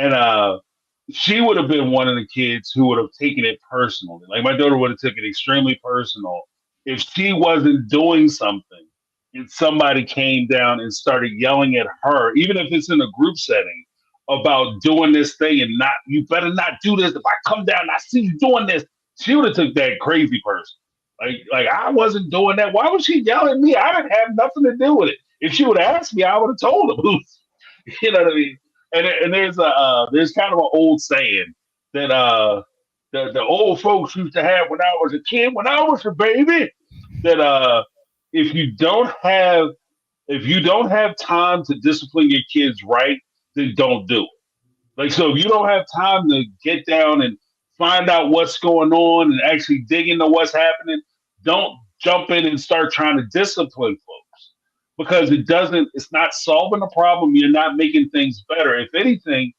B: And she would have been one of the kids who would have taken it personally. Like my daughter would have taken it extremely personal if she wasn't doing something and somebody came down and started yelling at her, even if it's in a group setting, about doing this thing and not, you better not do this. If I come down and I see you doing this, she would have took that crazy person. Like I wasn't doing that. Why was she yelling at me? I didn't have nothing to do with it. If she would have asked me, I would have told her. You know what I mean? And there's kind of an old saying that the old folks used to have when I was a kid, when I was a baby, that if you don't have time to discipline your kids right, then don't do it. Like, so if you don't have time to get down and find out what's going on and actually dig into what's happening, don't jump in and start trying to discipline folks, because it's not solving the problem. You're not making things better. If anything,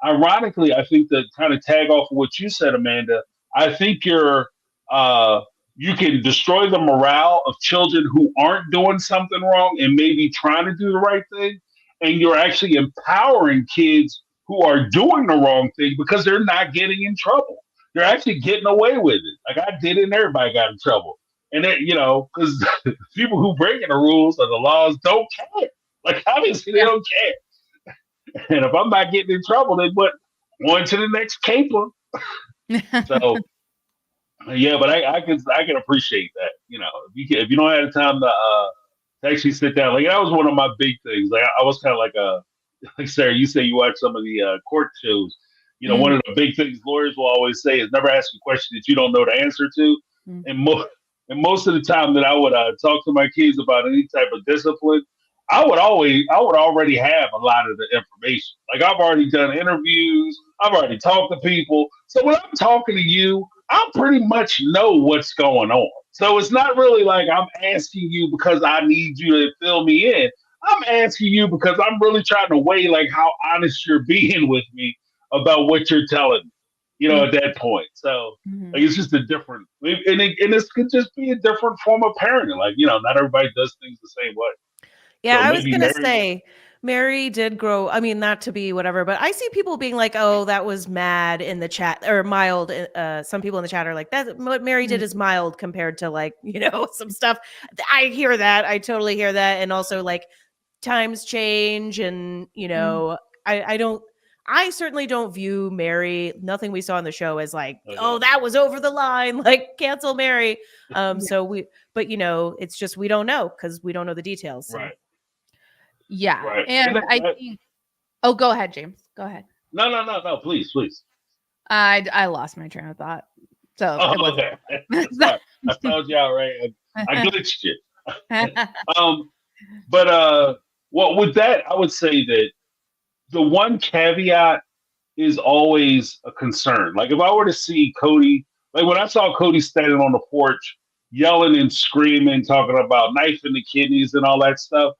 B: ironically, I think, to kind of tag off of what you said, Amanda, I think you can destroy the morale of children who aren't doing something wrong and maybe trying to do the right thing. And you're actually empowering kids who are doing the wrong thing because they're not getting in trouble. They're actually getting away with it. Like I did, and everybody got in trouble. And then, because people who breaking the rules or the laws don't care. Like, obviously they don't care. And if I'm not getting in trouble, then what? On to the next caper. So yeah, but I can appreciate that. If you don't have the time to actually sit down, like that was one of my big things. Like I was kind of like Sarah, you say you watch some of the court shows. One of the big things lawyers will always say is never ask a question that you don't know the answer to. And most of the time that I would talk to my kids about any type of discipline, I would already have a lot of the information. Like I've already done interviews, I've already talked to people. So when I'm talking to you, I pretty much know what's going on. So it's not really like I'm asking you because I need you to fill me in. I'm asking you because I'm really trying to weigh like how honest you're being with me about what you're telling me, at that point. So like it's just a different, and this could just be a different form of parenting. Like, not everybody does things the same way.
C: Yeah, so I was going to say, Mary did grow, I mean, not to be whatever, but I see people being like, oh, that was mad in the chat, or mild. Some people in the chat are like, that what Mary did is mild compared to like, some stuff. I hear that. I totally hear that. And also like times change and, I certainly don't view Mary, nothing we saw on the show as like, oh, that was over the line, like cancel Mary. So it's just, we don't know because we don't know the details. So.
B: Right.
D: Yeah. Right. And I think, go ahead, James. Go ahead.
B: No, please.
D: I lost my train of thought. So
B: okay. I found you out, right? I glitched you. But with that, I would say that the one caveat is always a concern. Like if I were to see Cody, like when I saw Cody standing on the porch, yelling and screaming, talking about knifing the kidneys and all that stuff,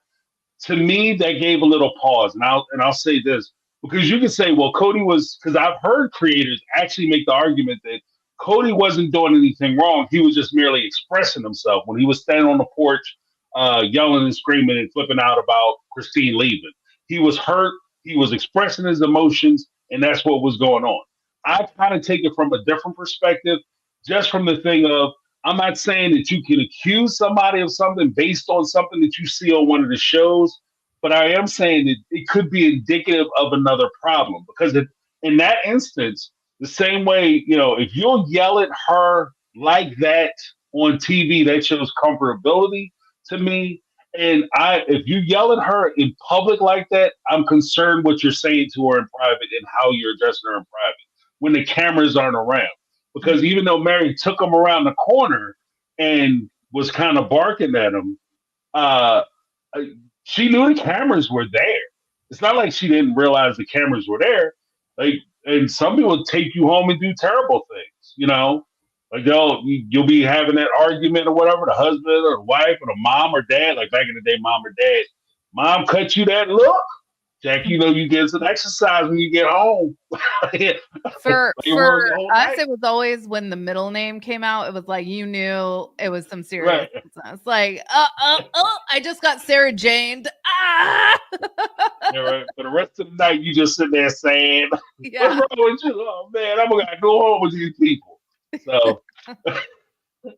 B: to me, that gave a little pause. And I'll say this, because you can say, well, Cody was, because I've heard creators actually make the argument that Cody wasn't doing anything wrong. He was just merely expressing himself when he was standing on the porch, yelling and screaming and flipping out about Christine leaving. He was hurt. He was expressing his emotions, and that's what was going on. I kind of take it from a different perspective, just from the thing of, I'm not saying that you can accuse somebody of something based on something that you see on one of the shows, but I am saying that it could be indicative of another problem, because in that instance, the same way, if you'll yell at her like that on TV, that shows comfortability to me. And if you yell at her in public like that, I'm concerned what you're saying to her in private and how you're addressing her in private when the cameras aren't around. Because even though Mary took him around the corner and was kind of barking at him, she knew the cameras were there. It's not like she didn't realize the cameras were there. Like, and some people take you home and do terrible things, Like you'll be having that argument or whatever, the husband or the wife or the mom or dad, like back in the day, mom or dad, mom cut you that look. Jack, you get some exercise when you get home.
D: For us, it was always when the middle name came out, it was like you knew it was some serious business. Like, I just got Sarah Janed. Ah!
B: Yeah, right. For the rest of the night, you just sit there saying, what's wrong with you? Oh, man, I'm going to go home with these people. So then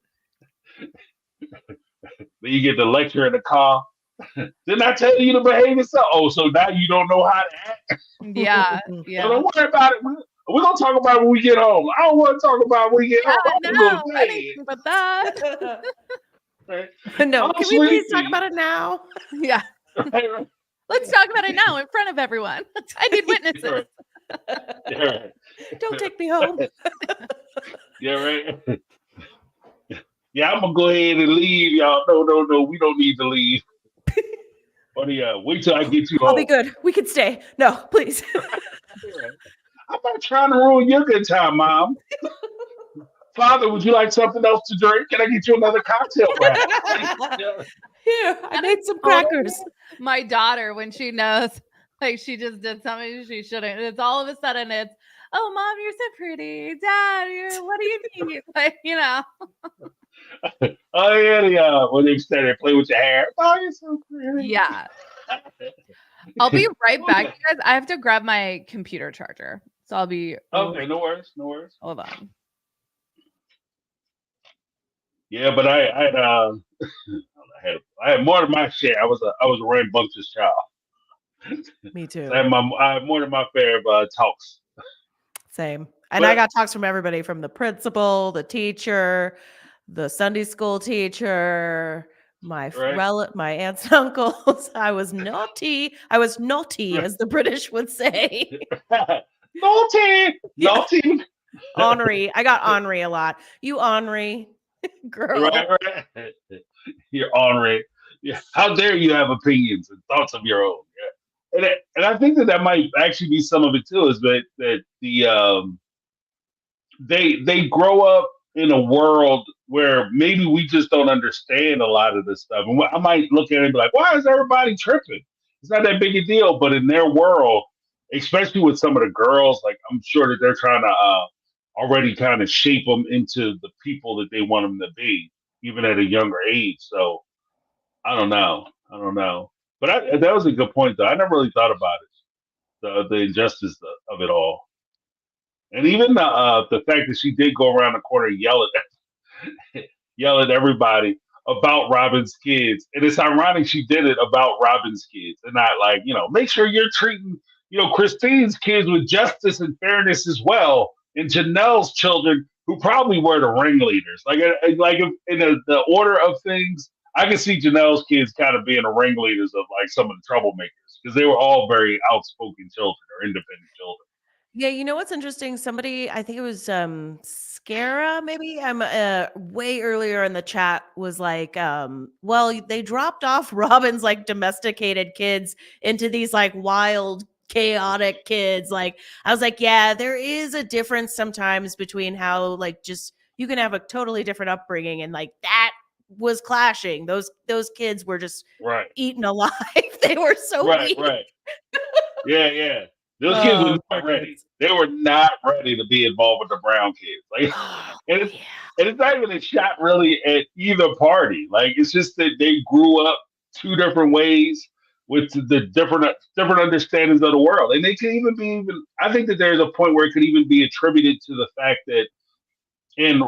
B: you get the lecture in the car. Didn't I tell you to behave yourself? Oh, so now you don't know how to act?
D: Yeah.
B: So
D: Yeah.
B: don't worry about it. We're going to talk about it when we get home. I don't want to talk about it when we get home. I'm going to go to
D: Anything but that.
B: bed. Right?
C: No,
B: I'm
C: can we please talk
B: sleepy.
C: about it now?
D: Yeah.
B: Right?
D: Let's talk about it now in front of everyone. I need witnesses.
B: Yeah, right.
C: Don't take me home.
B: Yeah, right. Yeah, I'm gonna go ahead and leave, y'all. No, we don't need to leave. Or wait till I get you
C: I'll be
B: home.
C: good. We can stay. No, please.
B: Right. I'm not trying to ruin your good time, Mom. Father, would you like something else to drink? Can I get you another cocktail, perhaps?
C: Here, I made some crackers.
D: My daughter, when she knows like she just did something she shouldn't, it's all of a sudden it's, oh, Mom, you're so pretty. Dad, what do you need? Like, you know.
B: Oh yeah, when they started play with your hair. Oh, you're so pretty.
D: Yeah. I'll be right back, guys. I have to grab my computer charger. So I'll be
B: Okay, no worries.
D: Hold on.
B: Yeah, but I had more than my share. I was a rambunctious child.
C: Me too.
B: So I had more than my fair of talks.
C: Same. And I got talks from everybody, from the principal, the teacher, the Sunday school teacher, my my aunts and uncles. I was naughty. As the British would say.
B: Naughty.
C: Ornery. I got ornery a lot. You ornery girl.
B: Right. You're ornery. Yeah. How dare you have opinions and thoughts of your own? Yeah. And I think that might actually be some of it too. Is that the they grow up in a world where maybe we just don't understand a lot of this stuff. And I might look at it and be like, why is everybody tripping? It's not that big a deal. But in their world, especially with some of the girls, like I'm sure that they're trying to already kind of shape them into the people that they want them to be, even at a younger age. So I don't know. But that was a good point, though. I never really thought about it, the injustice of it all. And even the fact that she did go around the corner and yell at everybody about Robin's kids. And it's ironic she did it about Robin's kids and not like, make sure you're treating, Christine's kids with justice and fairness as well. And Janelle's children, who probably were the ringleaders. Like if in the order of things, I can see Janelle's kids kind of being the ringleaders of like some of the troublemakers because they were all very outspoken children or independent children.
C: Yeah, you know what's interesting? Somebody, I think it was Scara, maybe. I'm way earlier in the chat was like, well, they dropped off Robin's like domesticated kids into these like wild, chaotic kids. Like, I was like, yeah, there is a difference sometimes between how like just you can have a totally different upbringing and like that was clashing. Those kids were just eaten alive. They were so weak.
B: Right. Yeah. Those kids were not ready. They were not ready to be involved with the Brown kids. Like, and it's not even a shot really at either party. Like, it's just that they grew up two different ways with the different understandings of the world, and they can even be I think that there's a point where it could even be attributed to the fact that in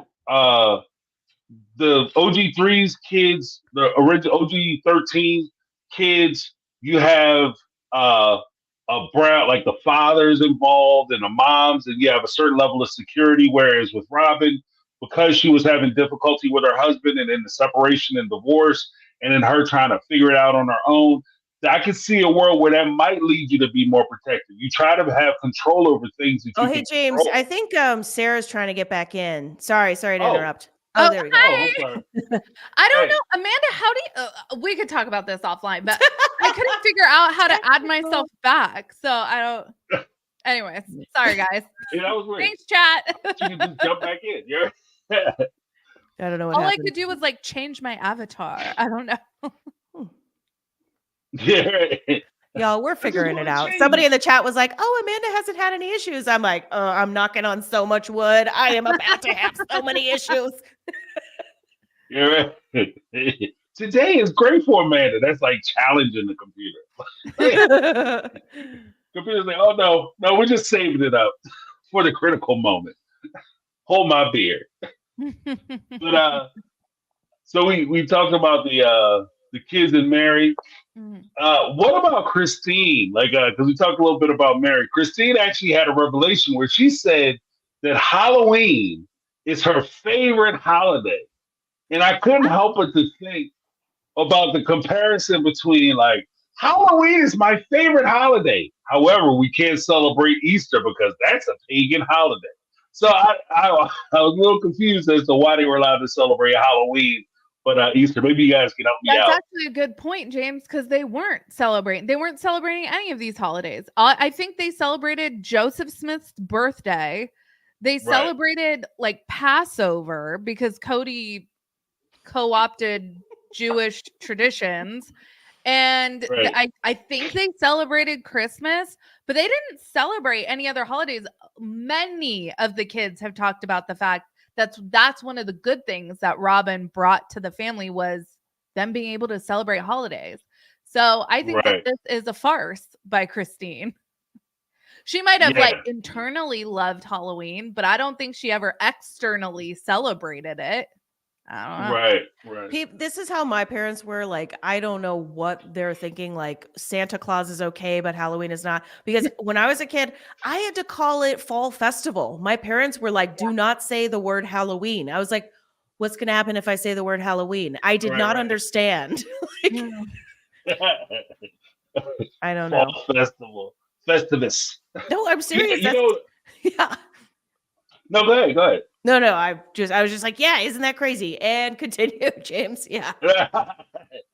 B: the OG3's kids, the original OG13 kids, you have a Brown, like the father's involved and the moms, and you have a certain level of security. Whereas with Robin, because she was having difficulty with her husband and in the separation and divorce, and then her trying to figure it out on her own, I can see a world where that might lead you to be more protective. You try to have control over things. That
C: hey, James,
B: control.
C: I think Sarah's trying to get back in. Sorry to interrupt.
D: Oh,
C: there we go.
B: I'm sorry.
D: I don't know. Amanda, how do you, we could talk about this offline, but I couldn't figure out how to add myself back. So I don't, anyways, sorry guys.
B: Yeah, that was weird.
D: Thanks, chat.
B: You can just jump back in. Yeah.
C: I don't know what
D: All
C: happened.
D: I could do was like change my avatar. I don't know.
B: Yeah.
C: Y'all, we're figuring it out. Somebody in the chat was like, oh, Amanda hasn't had any issues. I'm like, I'm knocking on so much wood. I am about to have so many issues.
B: Yeah. Today is great for Amanda. That's like challenging the computer. Computer's like, oh no, we're just saving it up for the critical moment. Hold my beer. But so we talked about the kids and Mary. What about Christine? Like, because we talked a little bit about Mary. Christine actually had a revelation where she said that Halloween is her favorite holiday. And I couldn't help but to think about the comparison between like Halloween is my favorite holiday. However, we can't celebrate Easter because that's a pagan holiday. So I was a little confused as to why they were allowed to celebrate Halloween, but Easter. Maybe you guys can help me out.
D: That's actually a good point, James, because they weren't celebrating. They weren't celebrating any of these holidays. I think they celebrated Joseph Smith's birthday. They celebrated like Passover because Cody co-opted Jewish traditions. And I think they celebrated Christmas, but they didn't celebrate any other holidays. Many of the kids have talked about the fact that's one of the good things that Robin brought to the family was them being able to celebrate holidays. So I think that this is a farce by Christine. She might have like internally loved Halloween, but I don't think she ever externally celebrated it. I don't know.
B: Right.
C: This is how my parents were. Like, I don't know what they're thinking. Like, Santa Claus is okay, but Halloween is not. Because when I was a kid, I had to call it Fall Festival. My parents were like, do not say the word Halloween. I was like, what's going to happen if I say the word Halloween? I did not understand. I don't know.
B: Fall Festival. Festivus.
C: No, I'm serious. Yeah.
B: No, go ahead.
C: No, I was just like, yeah, isn't that crazy? And continue, James. Yeah.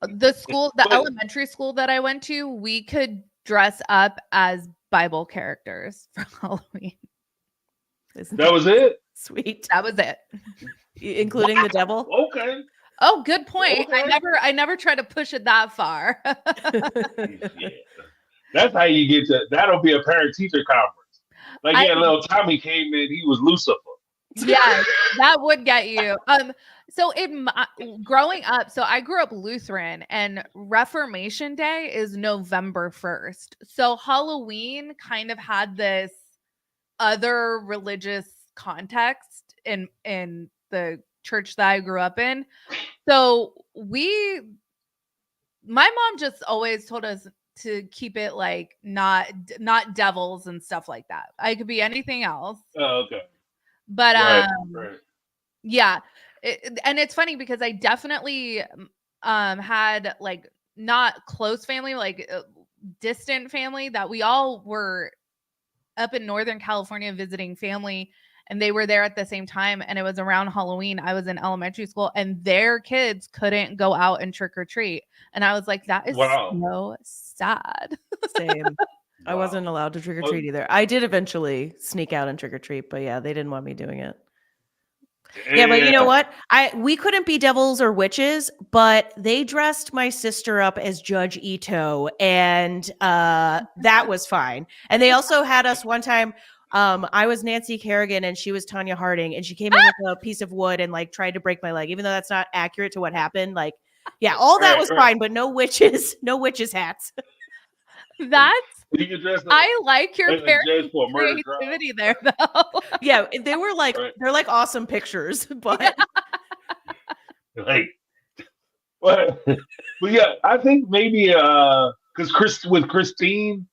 D: The elementary school that I went to, we could dress up as Bible characters for Halloween.
B: That was it?
C: Sweet.
D: That was it.
C: Including the devil?
B: Okay.
D: Oh, good point. Okay. I never tried to push it that far.
B: Yeah. That's how you get to, that'll be a parent-teacher conference. Like, little Tommy came in, he was Lucifer.
D: Yeah, that would get you. So growing up, so I grew up Lutheran, and Reformation Day is November 1st. So Halloween kind of had this other religious context in the church that I grew up in. So my mom just always told us to keep it like not devils and stuff like that. I could be anything else.
B: Oh, okay.
D: But yeah, and it's funny because I definitely had like not close family, like distant family, that we all were up in Northern California visiting family, and they were there at the same time, and it was around Halloween. I was in elementary school, and their kids couldn't go out and trick or treat, and I was like, that is so sad.
C: Same. I wasn't allowed to trick or treat either. I did eventually sneak out and trick or treat, but yeah, they didn't want me doing it. Yeah, but you know what? We couldn't be devils or witches, but they dressed my sister up as Judge Ito, and that was fine. And they also had us one time. I was Nancy Kerrigan and she was Tanya Harding, and she came in with a piece of wood and like tried to break my leg, even though that's not accurate to what happened. Like, yeah, all that was fine, but no witches hats.
D: I like your parents' creativity there, though.
C: Yeah, they were like, they're like awesome pictures, but
B: like, but yeah, I think maybe because with Christine,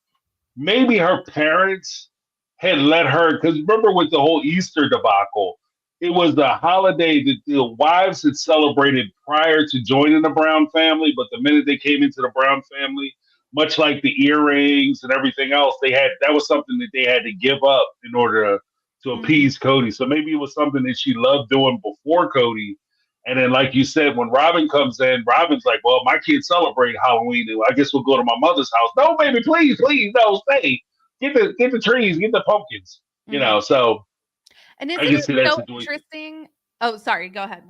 B: maybe her parents had let her, because remember with the whole Easter debacle, it was the holiday that the wives had celebrated prior to joining the Brown family, but the minute they came into the Brown family, much like the earrings and everything else, that was something that they had to give up in order to appease Cody. So maybe it was something that she loved doing before Cody. And then, like you said, when Robin comes in, Robin's like, well, my kids celebrate Halloween, and I guess we'll go to my mother's house. No, baby, please, no, stay. Get the trees, get the pumpkins, you know, so.
D: And isn't it so interesting? Oh, sorry, go ahead.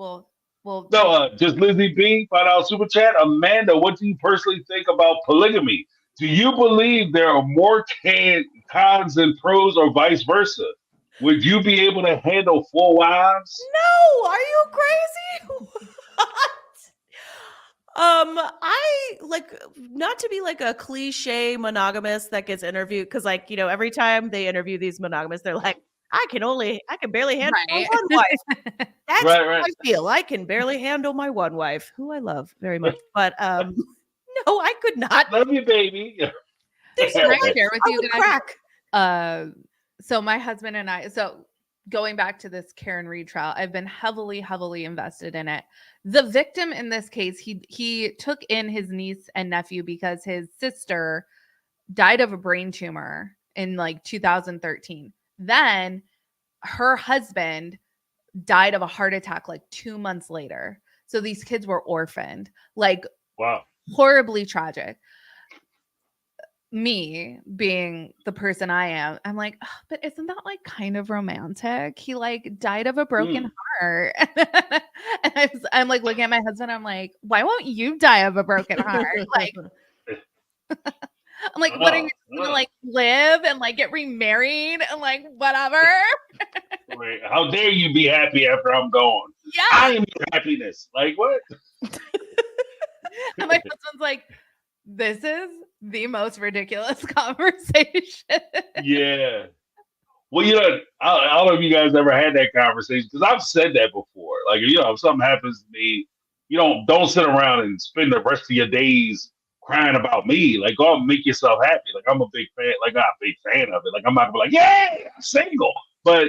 B: Just Lizzie B, $5 super chat. Amanda, what do you personally think about polygamy? Do you believe there are more cons than pros, or vice versa? Would you be able to handle 4 wives?
C: No, are you crazy? I like, not to be like a cliche monogamous that gets interviewed, because like, you know, every time they interview these monogamists, they're like, I can barely handle my
D: Right.
C: one wife. That's
B: Right,
C: how
B: right.
C: I feel. I can barely handle my one wife, who I love very much. But no, I could not.
B: Love you, baby.
C: There's
D: Can
C: no
D: I
C: way
D: share with
C: I
D: you
C: would
D: guys?
C: crack.
D: So my husband and I, so going back to this Karen Reed trial, I've been heavily invested in it. The victim in this case, he took in his niece and nephew because his sister died of a brain tumor in like 2013. Then her husband died of a heart attack like 2 months later. So these kids were orphaned, like
B: Wow.
D: horribly tragic. Me being the person I am, I'm like, "Ugh, but isn't that like kind of romantic? He like died of a broken heart." And I'm like looking at my husband, I'm like, why won't you die of a broken heart? Like, I'm like, what are you gonna like live and like get remarried and like whatever?
B: Wait, how dare you be happy after I'm gone?
D: Yeah.
B: I am your happiness. Like what?
D: And my husband's like, this is the most ridiculous conversation.
B: Yeah. Well, I don't know if you guys ever had that conversation because I've said that before. Like, if something happens to me, don't sit around and spend the rest of your days crying about me. Like, go out and make yourself happy. Like, I'm a big fan. Like, not a big fan of it. Like, I'm not gonna be like, yeah, I'm single. But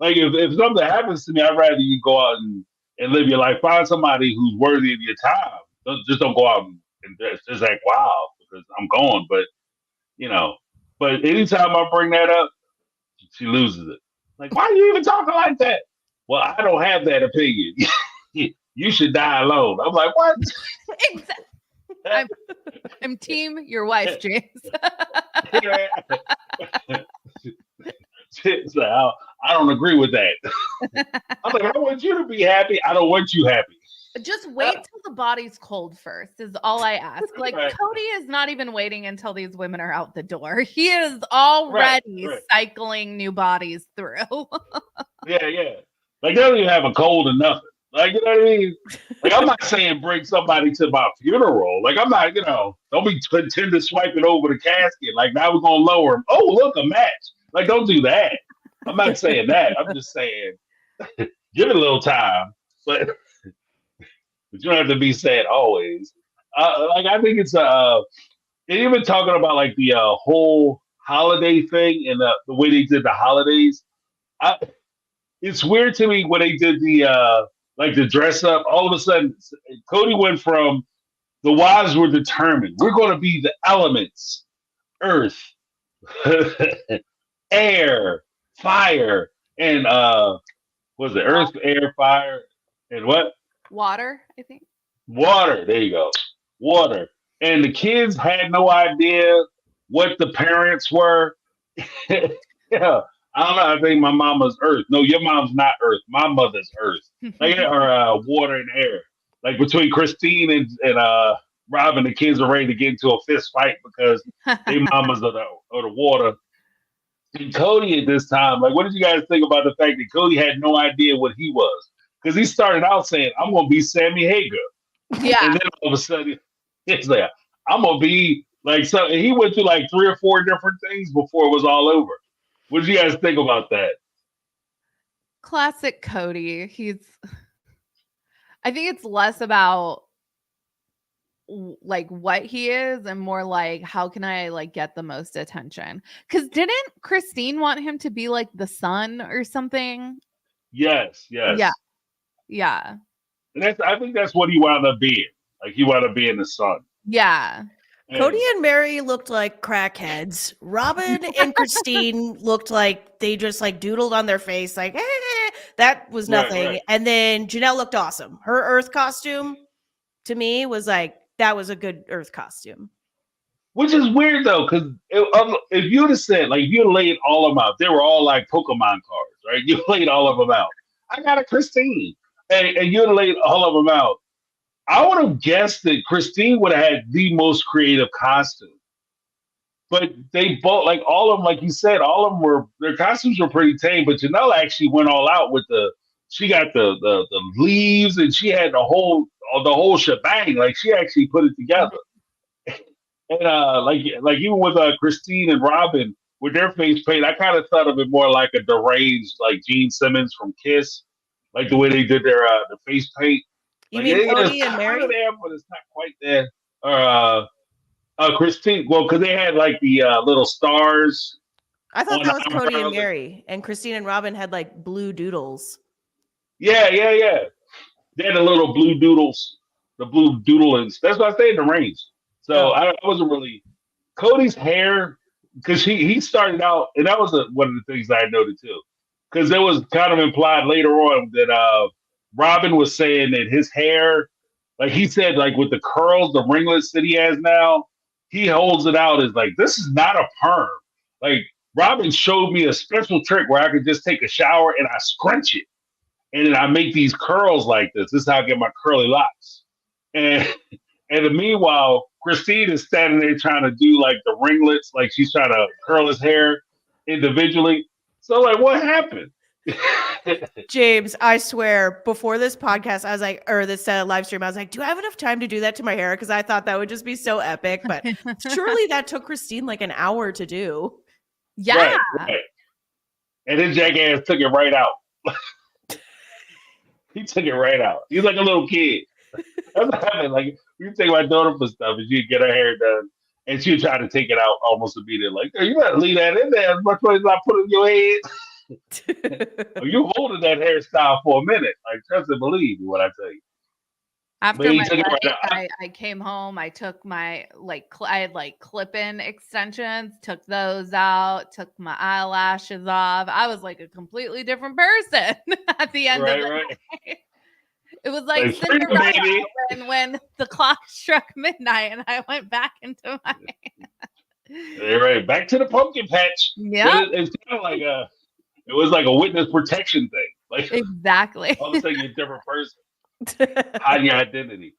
B: like, if something happens to me, I'd rather you go out and live your life. Find somebody who's worthy of your time. Don't go out and just act wild because I'm gone. But anytime I bring that up, she loses it. Like, why are you even talking like that? Well, I don't have that opinion. You should die alone. I'm like, what?
D: I'm team your wife, James.
B: So I don't agree with that. I'm like, I want you to be happy. I don't want you happy.
D: Just wait till the body's cold first is all I ask. Like
B: Right.
D: Cody is not even waiting until these women are out the door. He is already cycling new bodies through.
B: Yeah. Like they don't even have a cold or nothing. Like, you know what I mean? Like, I'm not saying bring somebody to my funeral. Like, I'm not, don't be pretend to swipe it over the casket. Like, now we're going to lower them. Oh, look, a match. Like, don't do that. I'm not saying that. I'm just saying give it a little time. But you don't have to be sad always. Like, I think it's, and even talking about, like, the whole holiday thing and the way they did the holidays, it's weird to me when they did the dress up. All of a sudden, Cody went from the wives were determined. We're going to be the elements, earth, air, fire, and what was it? Earth, air, fire, and what?
D: Water, I think.
B: Water. There you go. Water. And the kids had no idea what the parents were. Yeah. I don't know. I think my mama's earth. No, your mom's not earth. My mother's earth. Like, or water and air. Like between Christine and Robin, the kids are ready to get into a fist fight because their mamas are the water. And Cody at this time, like, what did you guys think about the fact that Cody had no idea what he was? Because he started out saying, I'm going to be Sammy Hagar.
D: Yeah.
B: And then all of a sudden, it's like, I'm going to be like, so he went through like 3 or 4 different things before it was all over. What did you guys think about that?
D: Classic Cody. I think it's less about like what he is and more like how can I like get the most attention? Because didn't Christine want him to be like the son or something?
B: Yes.
D: Yeah.
B: And I think that's what he wound up being. Like, he wound up being the son.
D: Yeah.
C: Cody and Mary looked like crackheads. Robin and Christine looked like they just like doodled on their face, like, that was nothing.
B: Right.
C: And then Janelle looked awesome. Her Earth costume to me was like, that was a good Earth costume. Which
B: is weird though, because if you'd have said, like, you laid all of them out, they were all like Pokemon cards, right? You laid all of them out. I got a Christine. And you'd laid all of them out. I would have guessed that Christine would have had the most creative costume. But they both, like, all of them, like you said, all of them their costumes were pretty tame, but Janelle actually went all out with she got the leaves and she had the whole shebang. Like, she actually put it together. And like even with Christine and Robin, with their face paint, I kind of thought of it more like a deranged, like Gene Simmons from Kiss, like the way they did their the face paint.
C: You
B: Like
C: mean
B: it's
C: Cody and
B: kind
C: Mary?
B: of there, but it's not quite there. Or Christine, well, because they had like the little stars.
C: I thought
B: on
C: that was
B: the
C: Cody and
B: eyebrows.
C: Mary, and Christine and Robin had like blue doodles.
B: Yeah. They had the little blue doodles, the blue doodlings. That's what I say in the range. So
C: Oh.
B: I wasn't really Cody's hair because he started out, and that was one of the things I noted too, because it was kind of implied later on that Robin was saying that his hair, like he said, like with the curls, the ringlets that he has now, he holds it out as like this is not a perm. Like Robin showed me a special trick where I could just take a shower and I scrunch it, and then I make these curls like this. This is how I get my curly locks. And meanwhile, Christine is standing there trying to do like the ringlets, like she's trying to curl his hair individually. So like, what happened?
C: James, I swear, before this podcast, I was like, or this live stream, I was like, do I have enough time to do that to my hair? Because I thought that would just be so epic. But surely that took Christine like an hour to do.
D: Yeah.
B: Right. And his jackass took it right out. He took it right out. He's like a little kid. That's what happened. Like, you take my daughter for stuff and she'd get her hair done and she'd try to take it out almost immediately. Like, hey, you gotta leave that in there as much as I put in your head. You holding that hairstyle for a minute. Like, trust and believe me when I tell you.
D: After my wedding, I came home. I took my I had like clip-in extensions, took those out, took my eyelashes off. I was like a completely different person at the end of the day. It was like Cinderella when the clock struck midnight and I went back into my
B: right, back to the pumpkin patch.
D: Yeah,
B: it's kind of like it was like a witness protection thing. Like
D: exactly.
B: All of a sudden you're a different person. Hide your identity.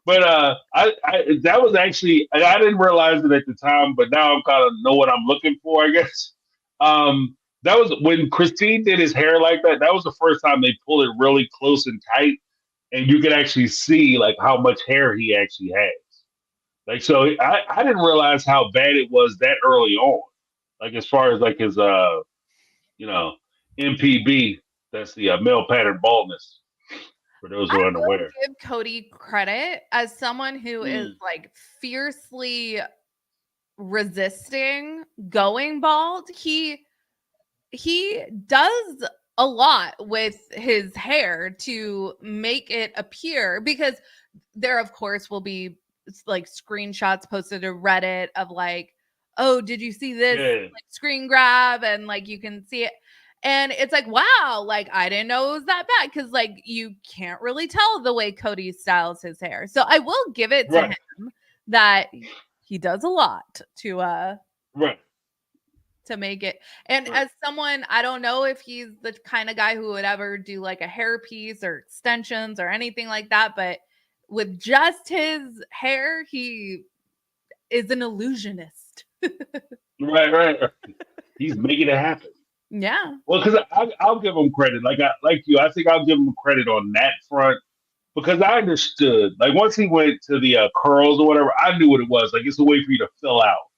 B: But I that was actually I didn't realize it at the time, but now I'm kind of know what I'm looking for, I guess. That was when Christine did his hair like that. That was the first time they pulled it really close and tight, and you could actually see like how much hair he actually has. Like, so I didn't realize how bad it was that early on. Like, as far as like his MPB, that's the male pattern baldness. For those who are unaware,
D: I give Cody credit as someone who is like fiercely resisting going bald. He does a lot with his hair to make it appear, because there of course will be like screenshots posted to Reddit of like, oh, did you see this like screen grab, and like you can see it. And it's like, wow, like I didn't know it was that bad, because like you can't really tell the way Cody styles his hair. So I will give it to him that he does a lot to to make it. And as someone, I don't know if he's the kind of guy who would ever do like a hair piece or extensions or anything like that, but with just his hair, he is an illusionist.
B: Right. He's making it happen.
D: Yeah.
B: Well, because I'll give him credit. Like you, I think I'll give him credit on that front, because I understood. Like once he went to the curls or whatever, I knew what it was. Like it's a way for you to fill out,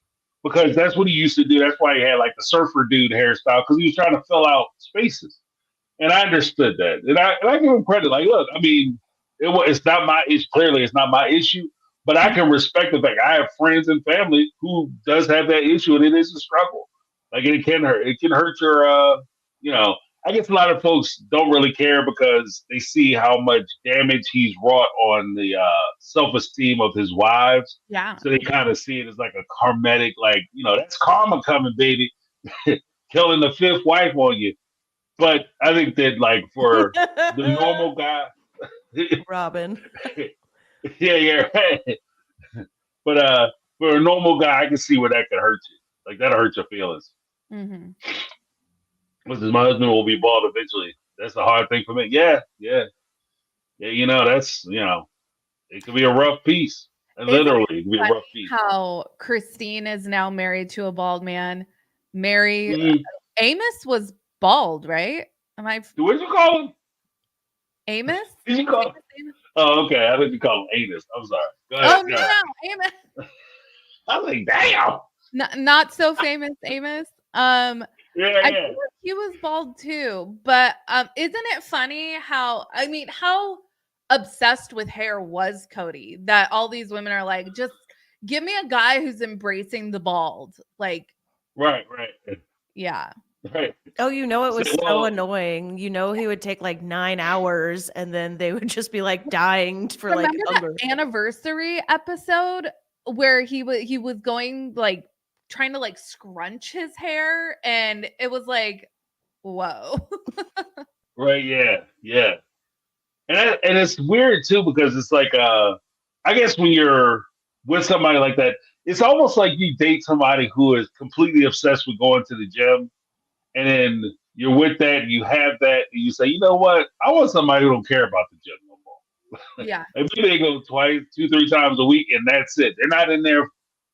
B: because that's what he used to do. That's why he had like the surfer dude hairstyle, because he was trying to fill out spaces. And I understood that, and I give him credit. Like, look, I mean, it's not my issue. Clearly, it's not my issue. But I can respect the fact I have friends and family who does have that issue, and it is a struggle. Like it can hurt. It can hurt your, I guess a lot of folks don't really care because they see how much damage he's wrought on the self-esteem of his wives.
D: Yeah.
B: So they kind of see it as like a karmatic, like, that's karma coming, baby, killing the fifth wife on you. But I think that like for the normal guy,
C: Robin.
B: yeah. But for a normal guy, I can see where that could hurt you. Like that'll hurt your feelings.
D: Mm-hmm.
B: Because my husband will be bald eventually. That's a hard thing for me. Yeah. That's it could be a rough piece. Literally, it could be a rough piece.
D: How Christine is now married to a bald man. Amos was bald, right?
B: What did you call him?
D: Amos?
B: Did you call him? Oh, okay. I think you call him Anus. I'm sorry. Go ahead.
D: No, Amos.
B: I was like, damn.
D: not so famous Amos.
B: Yeah,
D: I
B: yeah.
D: think he was bald too, but isn't it funny how obsessed with hair was Cody that all these women are like, just give me a guy who's embracing the bald. Like,
B: Right.
D: yeah.
B: Right.
C: Oh, it was so
B: Well,
C: annoying. He would take like 9 hours and then they would just be like dying for like
D: Remember
C: hunger.
D: that anniversary episode where he was going like trying to like scrunch his hair and it was like, whoa.
B: right, yeah. And it's weird too because it's like I guess when you're with somebody like that, it's almost like you date somebody who is completely obsessed with going to the gym, and then you're with that, and you have that, and you say, you know what, I want somebody who don't care about the gym no more.
D: Yeah.
B: Like maybe they go twice, 2, 3 times a week, and that's it. They're not in there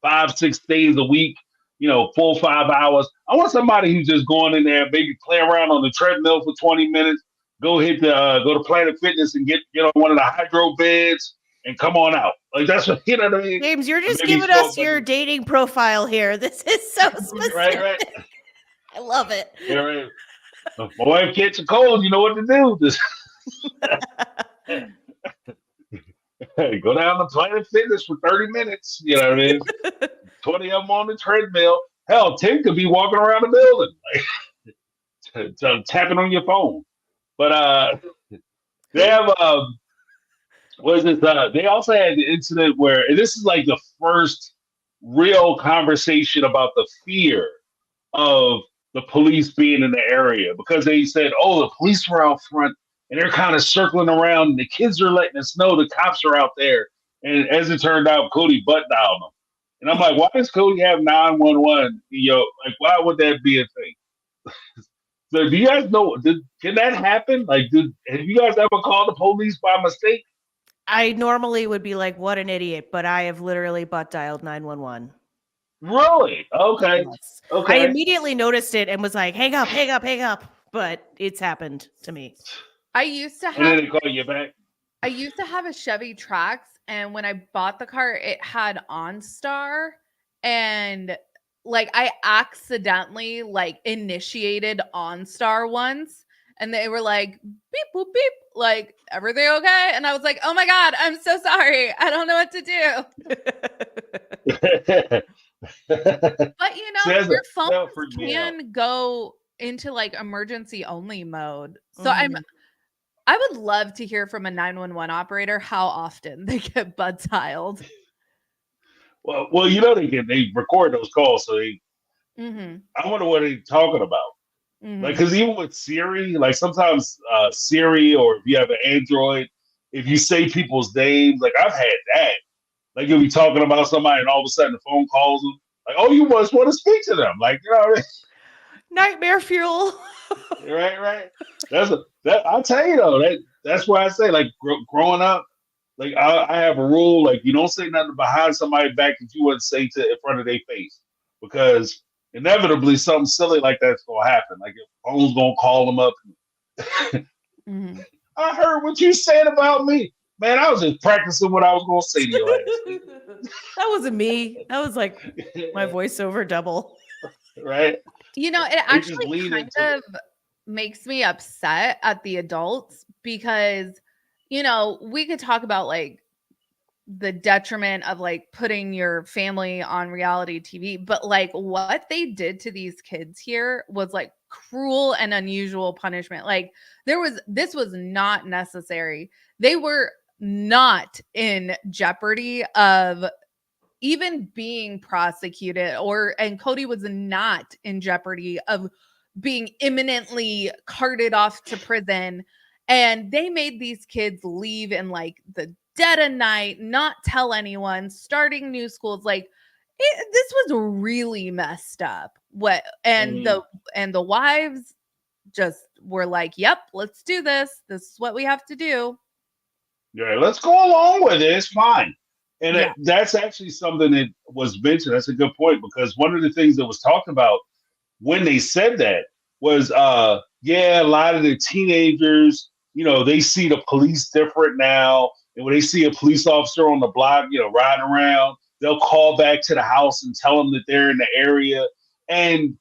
B: 5, 6 days a week, 4, 5 hours. I want somebody who's just going in there, maybe play around on the treadmill for 20 minutes, go go to Planet Fitness and get on one of the hydro beds and come on out. Like that's what what I mean.
C: James, you're just giving us your dating profile here. This is so specific.
B: Right.
C: I love it.
B: Yeah, right. If my wife catch a cold, you know what to do. Just go down to Planet Fitness for 30 minutes. You know what I mean? 20 of them on the treadmill. Hell, 10 could be walking around the building, like tapping on your phone. But they have what is this? They also had the incident where, and this is like the first real conversation about the fear of the police being in the area, because they said, oh, the police were out front and they're kind of circling around and the kids are letting us know the cops are out there. And as it turned out, Cody butt dialed them. And I'm like, why does Cody have 911? Like, why would that be a thing? So do you guys know, can that happen? Like, have you guys ever called the police by mistake?
C: I normally would be like, what an idiot, but I have literally butt dialed 911.
B: Really? Okay.
C: Yes.
B: Okay.
C: I immediately noticed it and was like, hang up. But it's happened to me.
D: I used to have.
B: And then they call you back.
D: I used to have a Chevy Trax, and when I bought the car, it had OnStar, and like I accidentally like initiated OnStar once, and they were like, beep boop beep, like, everything okay? And I was like, oh my god, I'm so sorry, I don't know what to do. But your phone can go into like emergency only mode. So I would love to hear from a 911 operator how often they get butt dialed.
B: Well, they record those calls, so I wonder what they're talking about. Like, because even with Siri, like sometimes Siri, or if you have an Android, if you say people's names, like I've had that. Like you'll be talking about somebody and all of a sudden the phone calls them. Like, oh, you must want to speak to them. Like, you know what I mean?
C: Nightmare fuel.
B: Right. I'll tell you though, that's why I say, like, growing up, like I have a rule, like you don't say nothing behind somebody's back that you wouldn't say in front of their face, because inevitably something silly like that's gonna happen. Like your phone's gonna call them up. I heard what you said about me. Man, I was just practicing what I was going to say to you last week.
C: That wasn't me. That was like my voiceover double.
B: Right?
D: It actually kind of makes me upset at the adults because, we could talk about like the detriment of like putting your family on reality TV, but like what they did to these kids here was like cruel and unusual punishment. Like this was not necessary. They were not in jeopardy of even being prosecuted, and Cody was not in jeopardy of being imminently carted off to prison. And they made these kids leave in like the dead of night, not tell anyone, starting new schools. Like this was really messed up. The wives just were like, yep, let's do this. This is what we have to do.
B: Yeah, let's go along with it. It's fine. And that's actually something that was mentioned. That's a good point, because one of the things that was talked about when they said that was, a lot of the teenagers, they see the police different now. And when they see a police officer on the block, riding around, they'll call back to the house and tell them that they're in the area. And,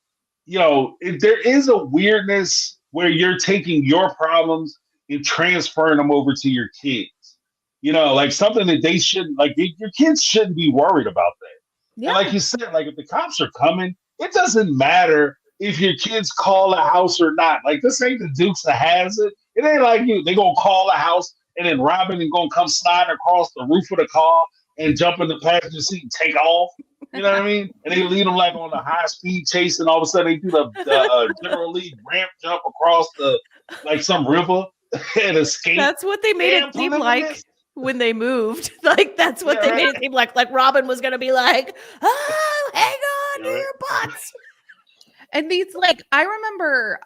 B: there is a weirdness where you're taking your problems and transferring them over to your kids. Like something that they shouldn't, like your kids shouldn't be worried about that.
D: Yeah.
B: And like you said, like if the cops are coming, it doesn't matter if your kids call the house or not. Like this ain't the Dukes of Hazzard. It ain't like they gonna call the house and then Robin and gonna come sliding across the roof of the car and jump in the passenger seat and take off. You know what I mean? And they lead them like on a high speed chase, and all of a sudden they do the General League ramp jump across like some river and escape.
C: That's what they made it seem like when they moved. Like that's what they made it seem like. Like Robin was gonna be like, "Oh, hang on to your butts."
D: And these, like, I remember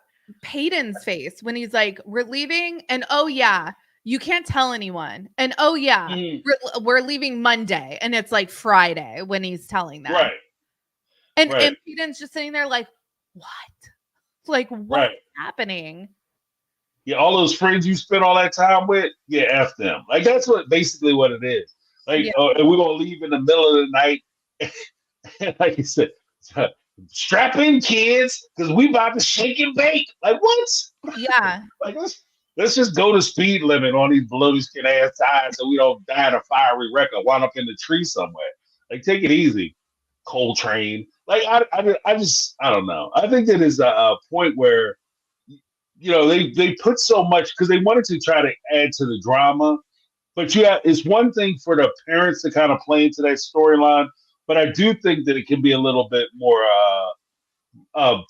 D: Peyton's face when he's like, "We're leaving," and oh yeah, you can't tell anyone, and oh yeah, we're leaving Monday, and it's like Friday when he's telling them,
B: right?
D: And Peyton's just sitting there like, "What? Like what's happening?"
B: Yeah, all those friends you spent all that time with, yeah, F them. Like that's basically what it is. Like, and we're gonna leave in the middle of the night. Like you said, strap in, kids, because we about to shake and bake. Like what?
D: Yeah.
B: Like let's just go to speed limit on these below skin ass tires so we don't die in a fiery wreck or wind up in the tree somewhere. Like take it easy, Coltrane. Like I don't know. I think that is a point where they put so much because they wanted to try to add to the drama, but it's one thing for the parents to kind of play into that storyline, but I do think that it can be a little bit more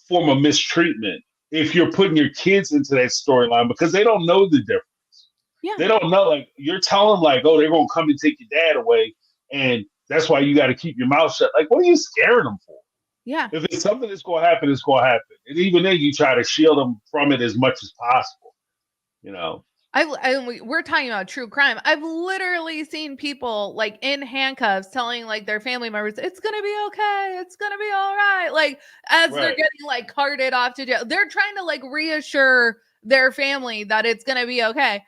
B: form of mistreatment if you're putting your kids into that storyline because they don't know the difference.
D: Yeah.
B: They don't know, like you're telling them like, oh, they're gonna come and take your dad away, and that's why you got to keep your mouth shut. Like, what are you scaring them for?
D: Yeah.
B: If it's something that's going to happen, it's going to happen. And even then, you try to shield them from it as much as possible.
D: We're talking about true crime. I've literally seen people like in handcuffs telling like their family members, "It's gonna be okay. It's gonna be all right." Like as they're getting like carted off to jail, they're trying to like reassure their family that it's gonna be okay.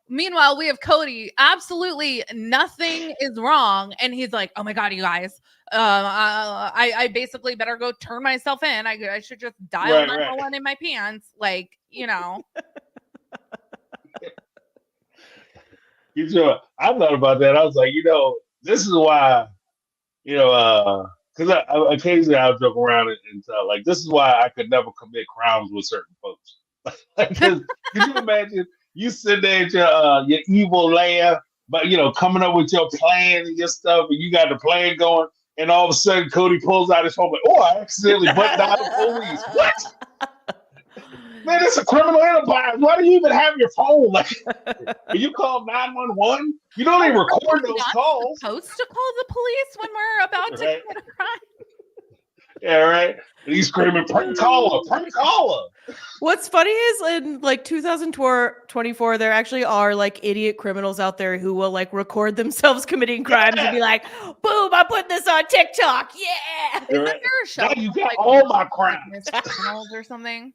D: Meanwhile, we have Cody. Absolutely nothing is wrong, and he's like, "Oh my god, you guys! I basically better go turn myself in. I should just dial 911 in my pants, like
B: I thought about that. I was like, this is why, because I occasionally I'll joke around and tell, like, this is why I could never commit crimes with certain folks. Like, could you imagine? You sit there at your evil lair, but coming up with your plan and your stuff, and you got the plan going, and all of a sudden Cody pulls out his phone, like, "Oh, I accidentally buttoned down the police." What? Man, it's a criminal enterprise. Why do you even have your phone? Like, you call 911? You don't even record those calls.
D: Supposed to call the police when we're about to commit a crime.
B: Yeah, right. And he's screaming, "Prank caller, prank caller."
C: What's funny is in like 2024, there actually are like idiot criminals out there who will like record themselves committing crimes and be like, "Boom, I put this on TikTok." Yeah.
D: Isn't there a show?
B: Now you got like, all my crimes.
D: Criminals or something.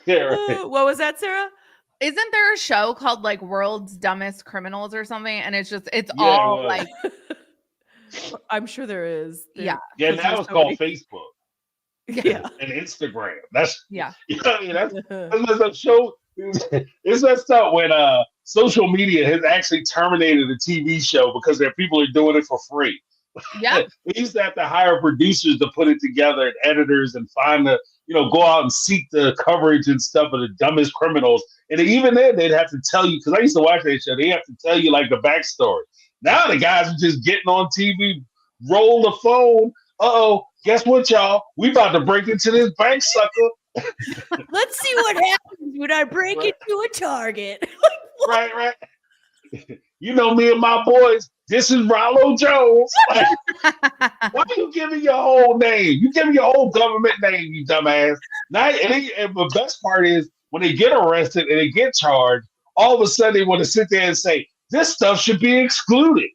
B: Yeah, right.
C: What was that, Sarah?
D: Isn't there a show called like World's Dumbest Criminals or something? And it's all like.
C: I'm sure there is.
B: Yeah, now it's called Facebook.
C: Yeah,
B: and Instagram. That's
D: that's
B: a show. It's messed up when social media has actually terminated a TV show because their people are doing it for free.
D: Yeah,
B: we used to have to hire producers to put it together and editors and find go out and seek the coverage and stuff of the dumbest criminals. And even then, they'd have to tell you, because I used to watch that show, they have to tell you like the backstory. Now the guys are just getting on TV, roll the phone. Guess what, y'all? We about to break into this bank sucker.
C: Let's see what happens when I break into a Target.
B: Right. You know me and my boys. This is Rollo Jones. Like, why are you giving your whole name? You giving your whole government name, you dumbass. And the best part is when they get arrested and they get charged, all of a sudden they want to sit there and say, this stuff should be excluded.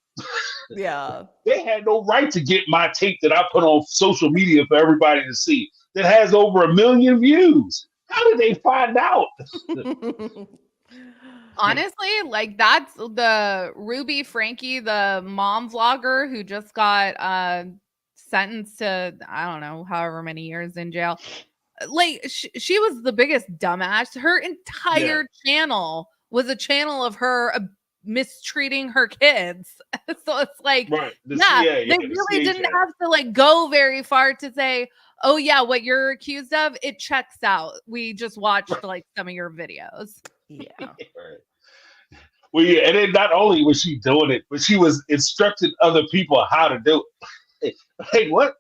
C: Yeah.
B: They had no right to get my tape that I put on social media for everybody to see that has over 1 million views. How did they find out?
D: Honestly, like that's the Ruby Frankie, the mom vlogger who just got sentenced to, I don't know, however many years in jail. Like she was the biggest dumbass. Her entire channel was a channel of her mistreating her kids. So it's like,
B: right.
D: they really didn't have to like go very far to say, oh yeah, what you're accused of, it checks out. We just watched like some of your videos.
C: Yeah.
B: Well, yeah, and then not only was she doing it, but she was instructing other people how to do it. Like what?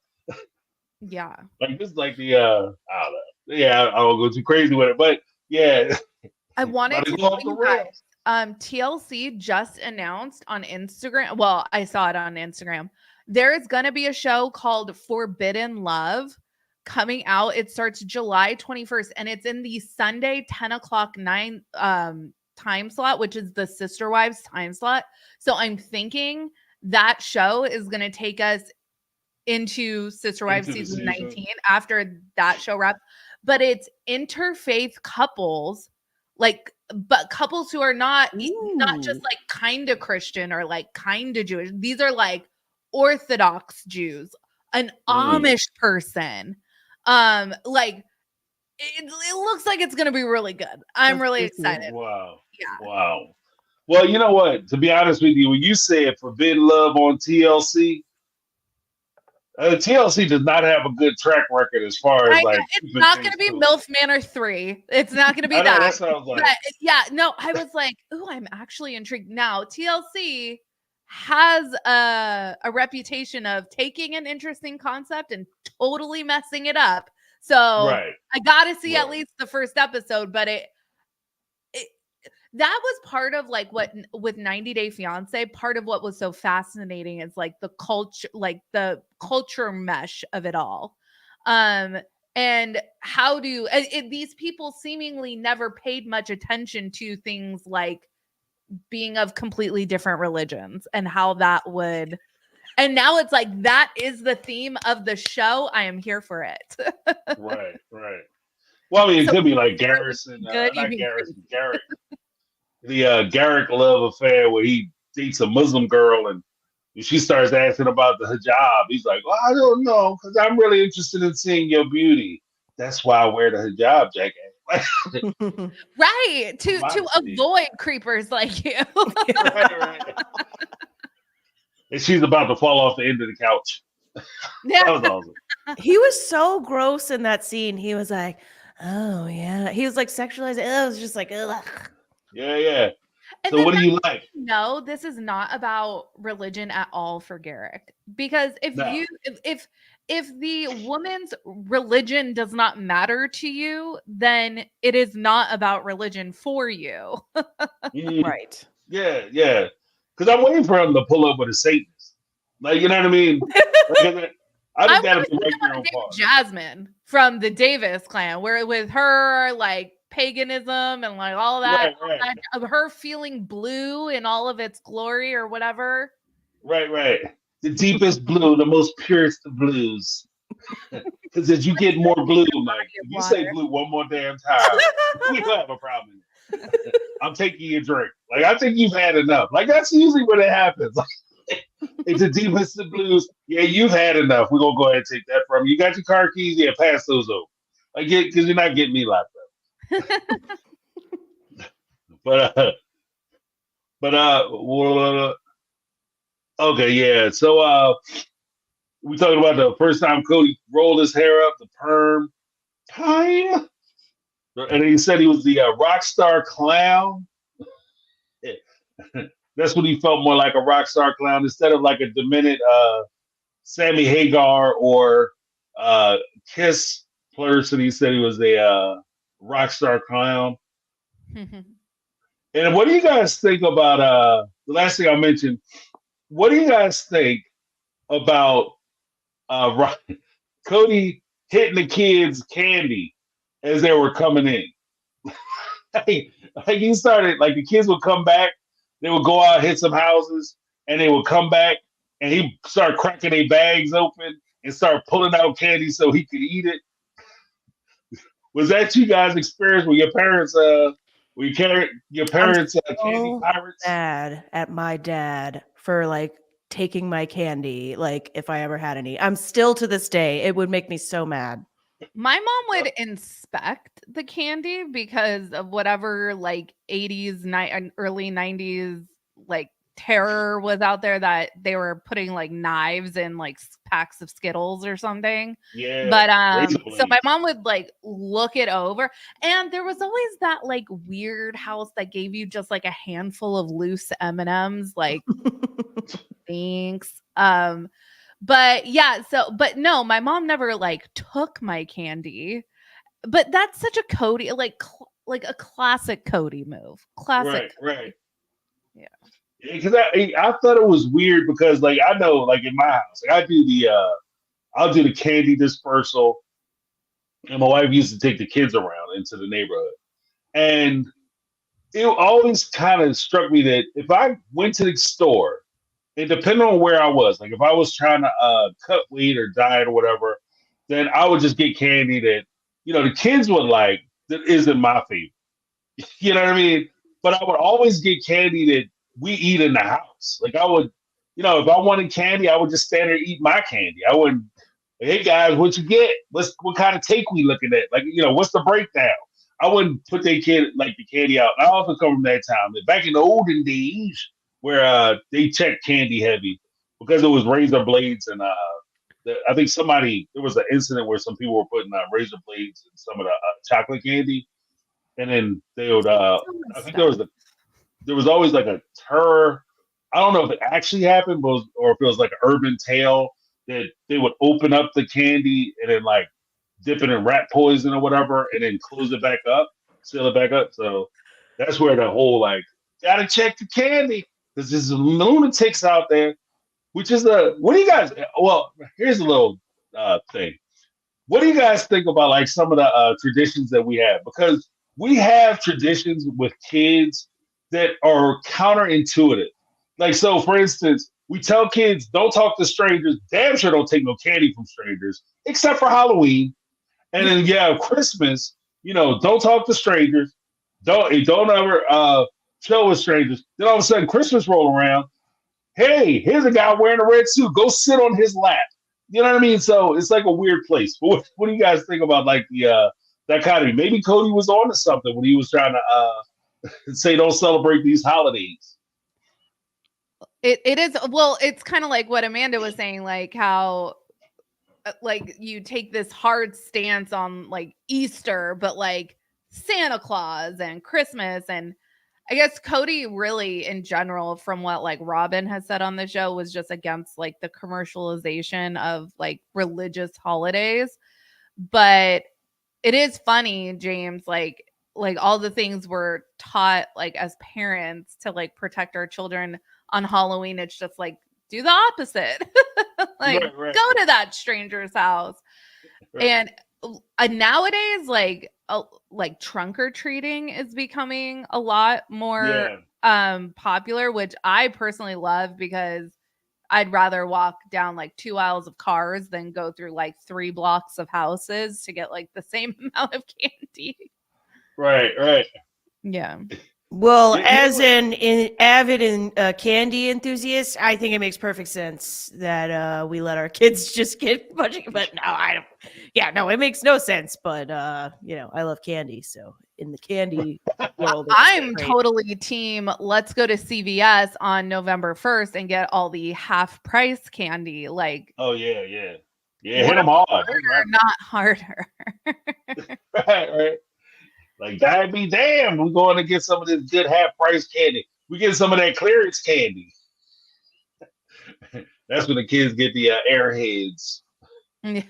D: Yeah.
B: Like this is like the I don't know. Yeah, I won't go too crazy with it, but yeah.
D: I wanted to
B: go off the rails.
D: TLC just announced on Instagram. Well, I saw it on Instagram. There is going to be a show called Forbidden Love coming out. It starts July 21st, and it's in the Sunday 10 o'clock 9 time slot, which is the Sister Wives time slot. So I'm thinking that show is going to take us into Sister Wives season 19 after that show wraps. But it's interfaith couples, like, but couples who are not just like kind of Christian or like kind of Jewish. These are like Orthodox Jews, an Amish person. Like it looks like it's gonna be really good. I'm really excited.
B: Wow.
D: Yeah.
B: Wow. Well, you know what? To be honest with you, when you said Forbidden Love on TLC, TLC does not have a good track record as far as like.
D: It's not going to be MILF Manor 3. It's not going to be that.
B: That sounds like.
D: But, yeah, no, I was like, oh, I'm actually intrigued. Now, TLC has a reputation of taking an interesting concept and totally messing it up. So I got to see at least the first episode, but that was part of like what with 90 Day Fiance, part of what was so fascinating is like the culture mesh of it all. And how do these people seemingly never paid much attention to things like being of completely different religions and how that would, and now it's like that is the theme of the show. I am here for it.
B: Right. Well, I mean, it could be like Garrison, not Garrison, Garrett. The Garrick love affair where he dates a Muslim girl and she starts asking about the hijab. He's like, well, I don't know, because I'm really interested in seeing your beauty. That's why I wear the hijab, jackass.
D: Right. To avoid creepers like you.
B: right. And she's about to fall off the end of the couch.
D: Yeah.
B: That was awesome.
C: He was so gross in that scene. He was like, oh, yeah. He was like sexualized. It was just like, ugh.
B: Yeah.
D: And
B: so what do you like?
D: No, this is not about religion at all for Garrick. Because if the woman's religion does not matter to you, then it is not about religion for you.
C: Right.
B: Yeah. Because I'm waiting for him to pull up with a Satanist. Like, you know what I mean? I just gotta be right there on par.
D: Jasmine from the Davis clan, where with her like paganism and like all that, of her feeling blue in all of its glory or whatever.
B: Right. The deepest blue, the most purest of blues. Because as you get more blue, like if you say blue one more damn time, we don't have a problem. I'm taking your drink. Like I think you've had enough. Like that's usually when it happens. Like, it's the deepest of blues. Yeah, you've had enough. We're gonna go ahead and take that from you. You got your car keys? Yeah, pass those over. Like, because you're not getting me locked up. Okay, yeah. So we talking about the first time Cody rolled his hair up, the perm time, and he said he was the rock star clown. That's when he felt more like a rock star clown instead of like a demented Sammy Hagar or Kiss person. He said he was a rock star clown. And what do you guys think about the last thing I mentioned? What do you guys think about Cody hitting the kids candy as they were coming in? like he started, like the kids would come back, they would go out, hit some houses, and they would come back, and he started cracking their bags open and start pulling out candy so he could eat it. Was that you guys' experience with your parents We carry your parents candy
C: so
B: pirates.
C: mad at my dad for like taking my candy, like if I ever had any. I'm still to this day, it would make me so mad.
D: My mom would inspect the candy because of whatever like 80s and early 90s like terror was out there, that they were putting like knives in like packs of Skittles or something.
B: Yeah.
D: But
B: razor
D: so my
B: blades.
D: mom would like look it over, and there was always that like weird house that gave you just like a handful of loose M&Ms, like thanks. But yeah, but no, my mom never like took my candy. But that's such a Cody, like a classic Cody move. Classic.
B: Right.
D: Yeah.
B: Because I thought it was weird because like I know like in my house like I'll do the candy dispersal, and my wife used to take the kids around into the neighborhood, and it always kind of struck me that if I went to the store, and depending on where I was, like if I was trying to cut weight or diet or whatever, then I would just get candy that the kids would like that isn't my favorite. You know what I mean? But I would always get candy that we eat in the house. Like I would, if I wanted candy, I would just stand there and eat my candy. I wouldn't. Hey guys, what you get? What kind of take we looking at? Like what's the breakdown? I wouldn't put their kid like the candy out. I also come from that time, back in the olden days, where they checked candy heavy because it was razor blades and I think there was an incident where some people were putting razor blades in some of the chocolate candy, and then they would. I think there was always like a terror. I don't know if it actually happened, or if it was like an urban tale that they would open up the candy and then like dip it in rat poison or whatever, and then close it back up, seal it back up. So that's where the whole like gotta check the candy because there's lunatics out there. Which is what do you guys? Well, here's a little thing. What do you guys think about like some of the traditions that we have? Because we have traditions with kids that are counterintuitive. Like, so for instance, we tell kids don't talk to strangers. Damn sure don't take no candy from strangers, except for Halloween. And then Christmas. Don't talk to strangers. Don't ever chill with strangers. Then all of a sudden, Christmas roll around. Hey, here's a guy wearing a red suit. Go sit on his lap. You know what I mean? So it's like a weird place. But what do you guys think about like the dichotomy? Maybe Cody was on to something when he was trying to say don't celebrate these holidays.
D: It is, well, it's kind of like what Amanda was saying, like how like you take this hard stance on like Easter, but like Santa Claus and Christmas, and I guess Cody really in general, from what like Robin has said on the show, was just against like the commercialization of like religious holidays. But it is funny, James, like all the things we're taught like as parents to like protect our children on Halloween. It's just like do the opposite. Like
B: right.
D: go to that stranger's house. Right. And nowadays like trunk or treating is becoming a lot more popular, which I personally love because I'd rather walk down like 2 aisles of cars than go through like 3 blocks of houses to get like the same amount of candy.
B: Right.
D: Yeah.
C: Well, as an avid and candy enthusiast, I think it makes perfect sense that we let our kids just get much. But no, I don't. Yeah, no, it makes no sense. But I love candy, so in the candy world,
D: I'm totally team. Let's go to CVS on November 1st and get all the half price candy. Like,
B: oh yeah, hit them hard,
D: not harder.
B: right. Like, God be damned, we're going to get some of this good half-price candy. We get some of that clearance candy. That's when the kids get the airheads.
D: Yeah.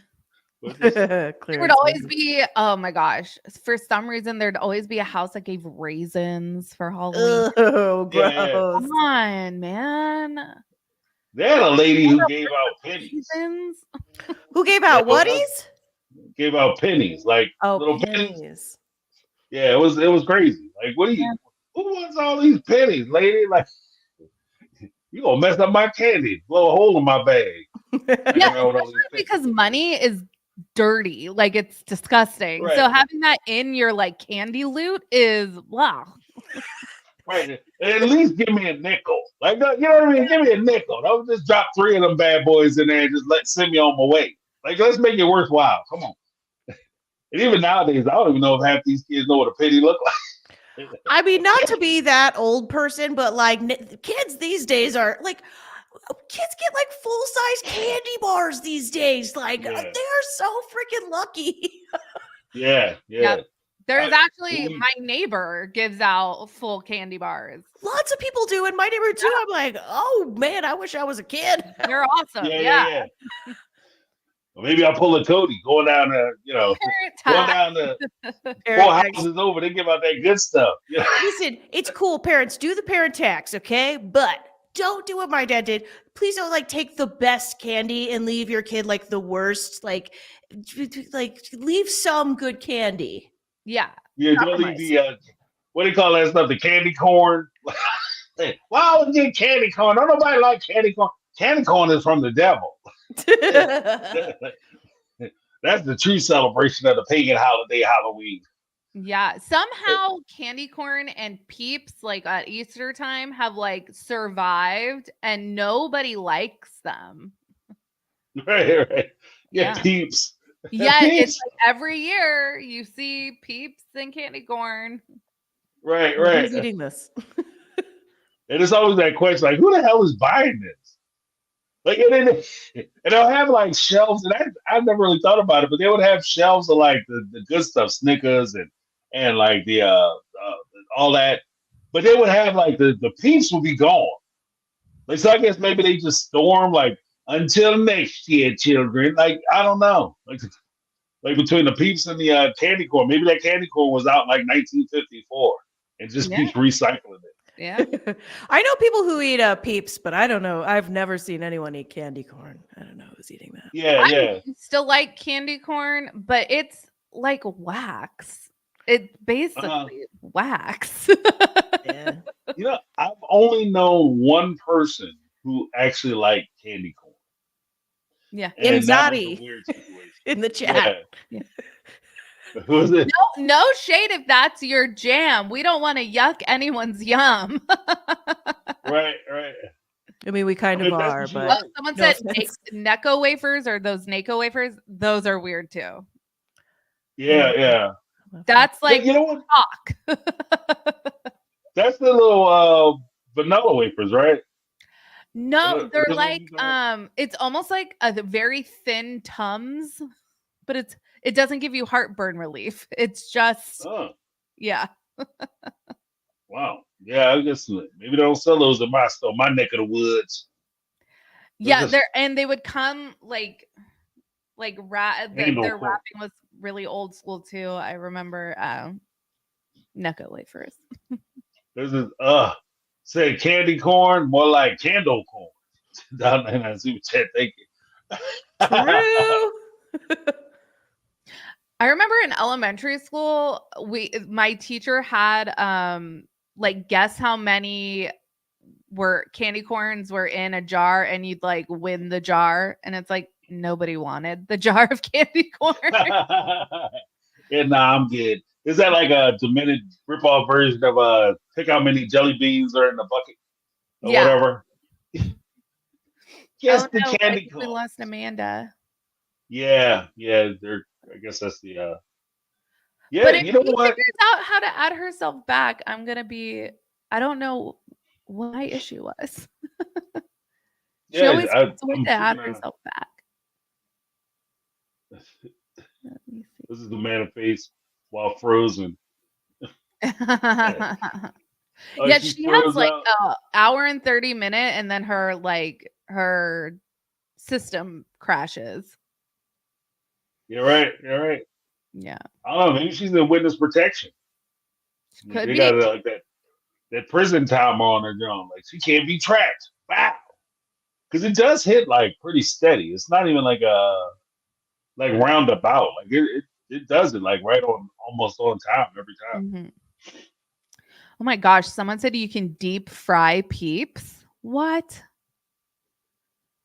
D: There would always be, oh my gosh, for some reason, there'd always be a house that gave raisins for Halloween.
C: Oh, gross.
B: Yeah.
D: Come on, man.
B: They had a lady who gave out pennies.
C: Who gave out whaties?
B: Gave out pennies, like little pennies. Yeah, it was crazy. Like, who wants all these pennies, lady? Like, you gonna mess up my candy, blow a hole in my bag.
D: Yeah, because money is dirty. Like it's disgusting.
B: Right.
D: So having that in your like candy loot is wow.
B: Right. At least give me a nickel. Like, you know what I mean? Give me a nickel. Don't just drop 3 of them bad boys in there and just send me on my way. Like, let's make it worthwhile. Come on. And even nowadays, I don't even know if half these kids know what a penny look like.
C: I mean, not to be that old person, but like kids these days are like, kids get like full size candy bars these days. Like they're so freaking lucky.
B: Yeah.
D: There's actually my neighbor gives out full candy bars.
C: Lots of people do in my neighborhood too. I'm like, oh man, I wish I was a kid.
D: They're awesome. Yeah.
B: Well, maybe I'll pull a Cody going down to, going down to 4 houses over. They give out that good stuff. Yeah.
C: Listen, it's cool. Parents, do the parent tax, okay? But don't do what my dad did. Please don't like take the best candy and leave your kid like the worst. Like leave some good candy.
D: Yeah.
B: Yeah, don't leave the what do you call that stuff? The candy corn. Why would you get candy corn? Don't nobody like candy corn. Candy corn is from the devil. That's the true celebration of the pagan holiday, Halloween.
D: Yeah. Somehow candy corn and Peeps, like at Easter time, have like survived and nobody likes them.
B: Right. Yeah. Peeps.
D: Yeah, it's like every year you see Peeps and candy corn.
B: Right.
C: Who's eating this?
B: And it's always that question, like, who the hell is buying this? Like, and they'll have like shelves, and I've never really thought about it, but they would have shelves of like the good stuff, Snickers and like the all that, but they would have like the Peeps would be gone. Like, so I guess maybe they just storm like until next year, children. Like, I don't know, like between the Peeps and the candy corn, maybe that candy corn was out in like 1954 and just keeps recycling it.
D: Yeah.
C: I know people who eat Peeps, but I don't know. I've never seen anyone eat candy corn. I don't know who's eating that.
B: Yeah.
D: I still like candy corn, but it's like wax. It's basically wax.
C: Yeah.
B: I've only known one person who actually liked candy corn.
D: Yeah.
C: Inzadi in the chat.
B: Yeah. Who's it?
D: No shade if that's your jam. We don't want to yuck anyone's yum.
B: Right.
C: I mean, we kind of are, but
D: someone said Necco wafers or those Naco wafers. Those are weird too.
B: Yeah.
D: That's like
B: you know what?
D: talk.
B: That's the little vanilla wafers, right?
D: No, they're like it's almost like a very thin Tums, but it doesn't give you heartburn relief. It's just yeah.
B: Wow. Yeah, I guess maybe they don't sell those in my store, my neck of the woods.
D: Yeah, they would come like their wrapping was really old school too. I remember Necco wafers.
B: This is say candy corn, more like candle corn. Down there, I see what chat thinking.
C: True.
D: I remember in elementary school, my teacher had like guess how many candy corns were in a jar, and you'd like win the jar, and it's like nobody wanted the jar of candy corn.
B: Yeah, I'm good. Is that like a diminished rip-off version of pick how many jelly beans are in the bucket or whatever? Yes, the candy corn.
D: We lost Amanda.
B: Yeah. I guess that's the yeah.
D: But if
B: you know
D: she
B: what?
D: figures out how to add herself back, I'm gonna be. I don't know what my issue was. She always finds a way to add herself back.
B: This is the man of face while frozen.
D: Yeah, she has like an hour and 30 minutes, and then her system crashes.
B: You're right.
D: Yeah.
B: I don't know. Maybe she's in witness protection.
D: Could
B: they
D: be.
B: got like that prison time on her, like she can't be tracked. Wow. Because it does hit like pretty steady. It's not even like roundabout. Like it does it like right on, almost on time every time.
D: Mm-hmm. Oh my gosh! Someone said you can deep fry Peeps. What?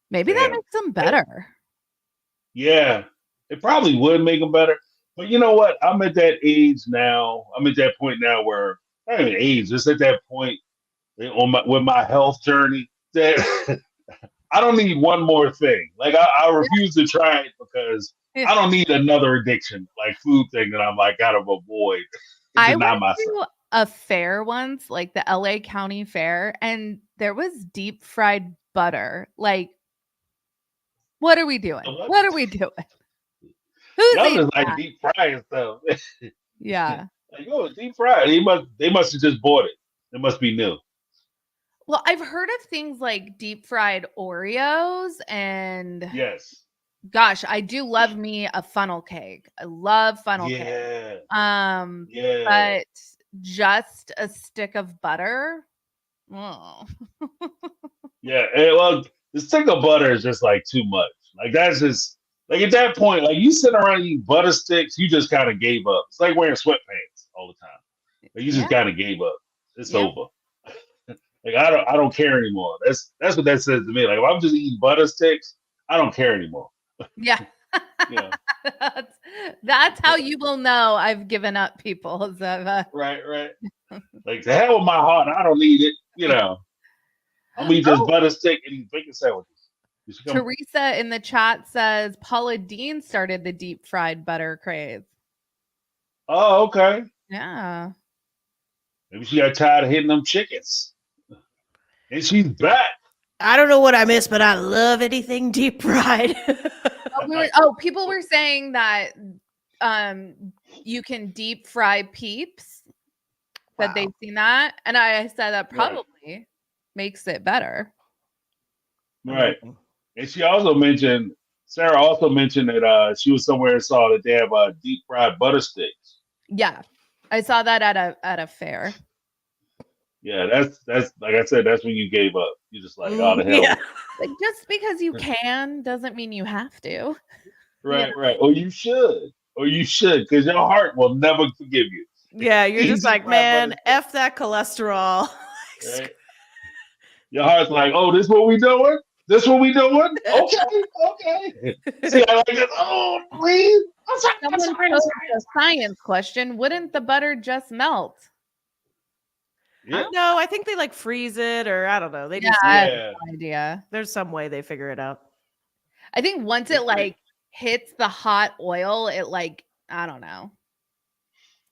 D: Maybe that makes them better.
B: Yeah. It probably would make them better. But you know what? I'm at that age now. I'm at that point now where not even age, just at that point with my health journey that I don't need one more thing. Like I refuse to try it because I don't need another addiction, like food thing that I'm like gotta avoid.
D: I
B: Deny
D: went
B: myself.
D: to a fair once, like the LA County Fair, and there was deep fried butter. Like, what are we doing? What are we doing? Who's
B: Y'all
D: eating
B: just like
D: that?
B: deep frying stuff.
D: Yeah.
B: Like, oh, deep fried. They must have just bought it. It must be new.
D: Well, I've heard of things like deep fried Oreos and
B: Yes.
D: gosh, I do love me a funnel cake. I love funnel cake.
B: Yeah.
D: But just a stick of butter. Oh.
B: Yeah. Well, the stick of butter is just like too much. Like that's just like at that point, like you sit around eating butter sticks, you just kind of gave up. It's like wearing sweatpants all the time. Like you just kind of gave up. It's over. Like I don't care anymore. That's what that says to me. Like if I'm just eating butter sticks, I don't care anymore.
D: Yeah.
B: Yeah.
D: That's how you will know I've given up, people.
B: Right. Like to hell with my heart, I don't need it. You know, I'm eat this butter stick and eat bacon sandwiches.
D: Teresa in the chat says Paula Dean started the deep fried butter craze.
B: Oh, okay.
D: Yeah.
B: Maybe she got tired of hitting them chickens. And she's back.
C: I don't know what I missed, but I love anything deep fried.
D: People were saying that you can deep fry Peeps. That they've seen that, and I said that probably makes it better.
B: Right. And she also mentioned, Sarah also mentioned that she was somewhere and saw that they have deep fried butter sticks.
D: Yeah, I saw that at a fair.
B: Yeah, that's like I said, that's when you gave up. You just like, oh the hell.
C: Yeah.
D: Like just because you can doesn't mean you have to.
B: Right. Or you should, because your heart will never forgive you.
C: Yeah, you're just like, man, F that cholesterol.
B: Right? Your heart's like, oh, this what we doing? This what we doing? Okay. See, I like it. Oh, please.
D: Someone posed a science question. Wouldn't the butter just melt?
B: Yeah.
C: No, I think they like freeze it, or I don't know. They just
D: I have no idea.
C: There's some way they figure it out.
D: I think once it like hits the hot oil, it like I don't know.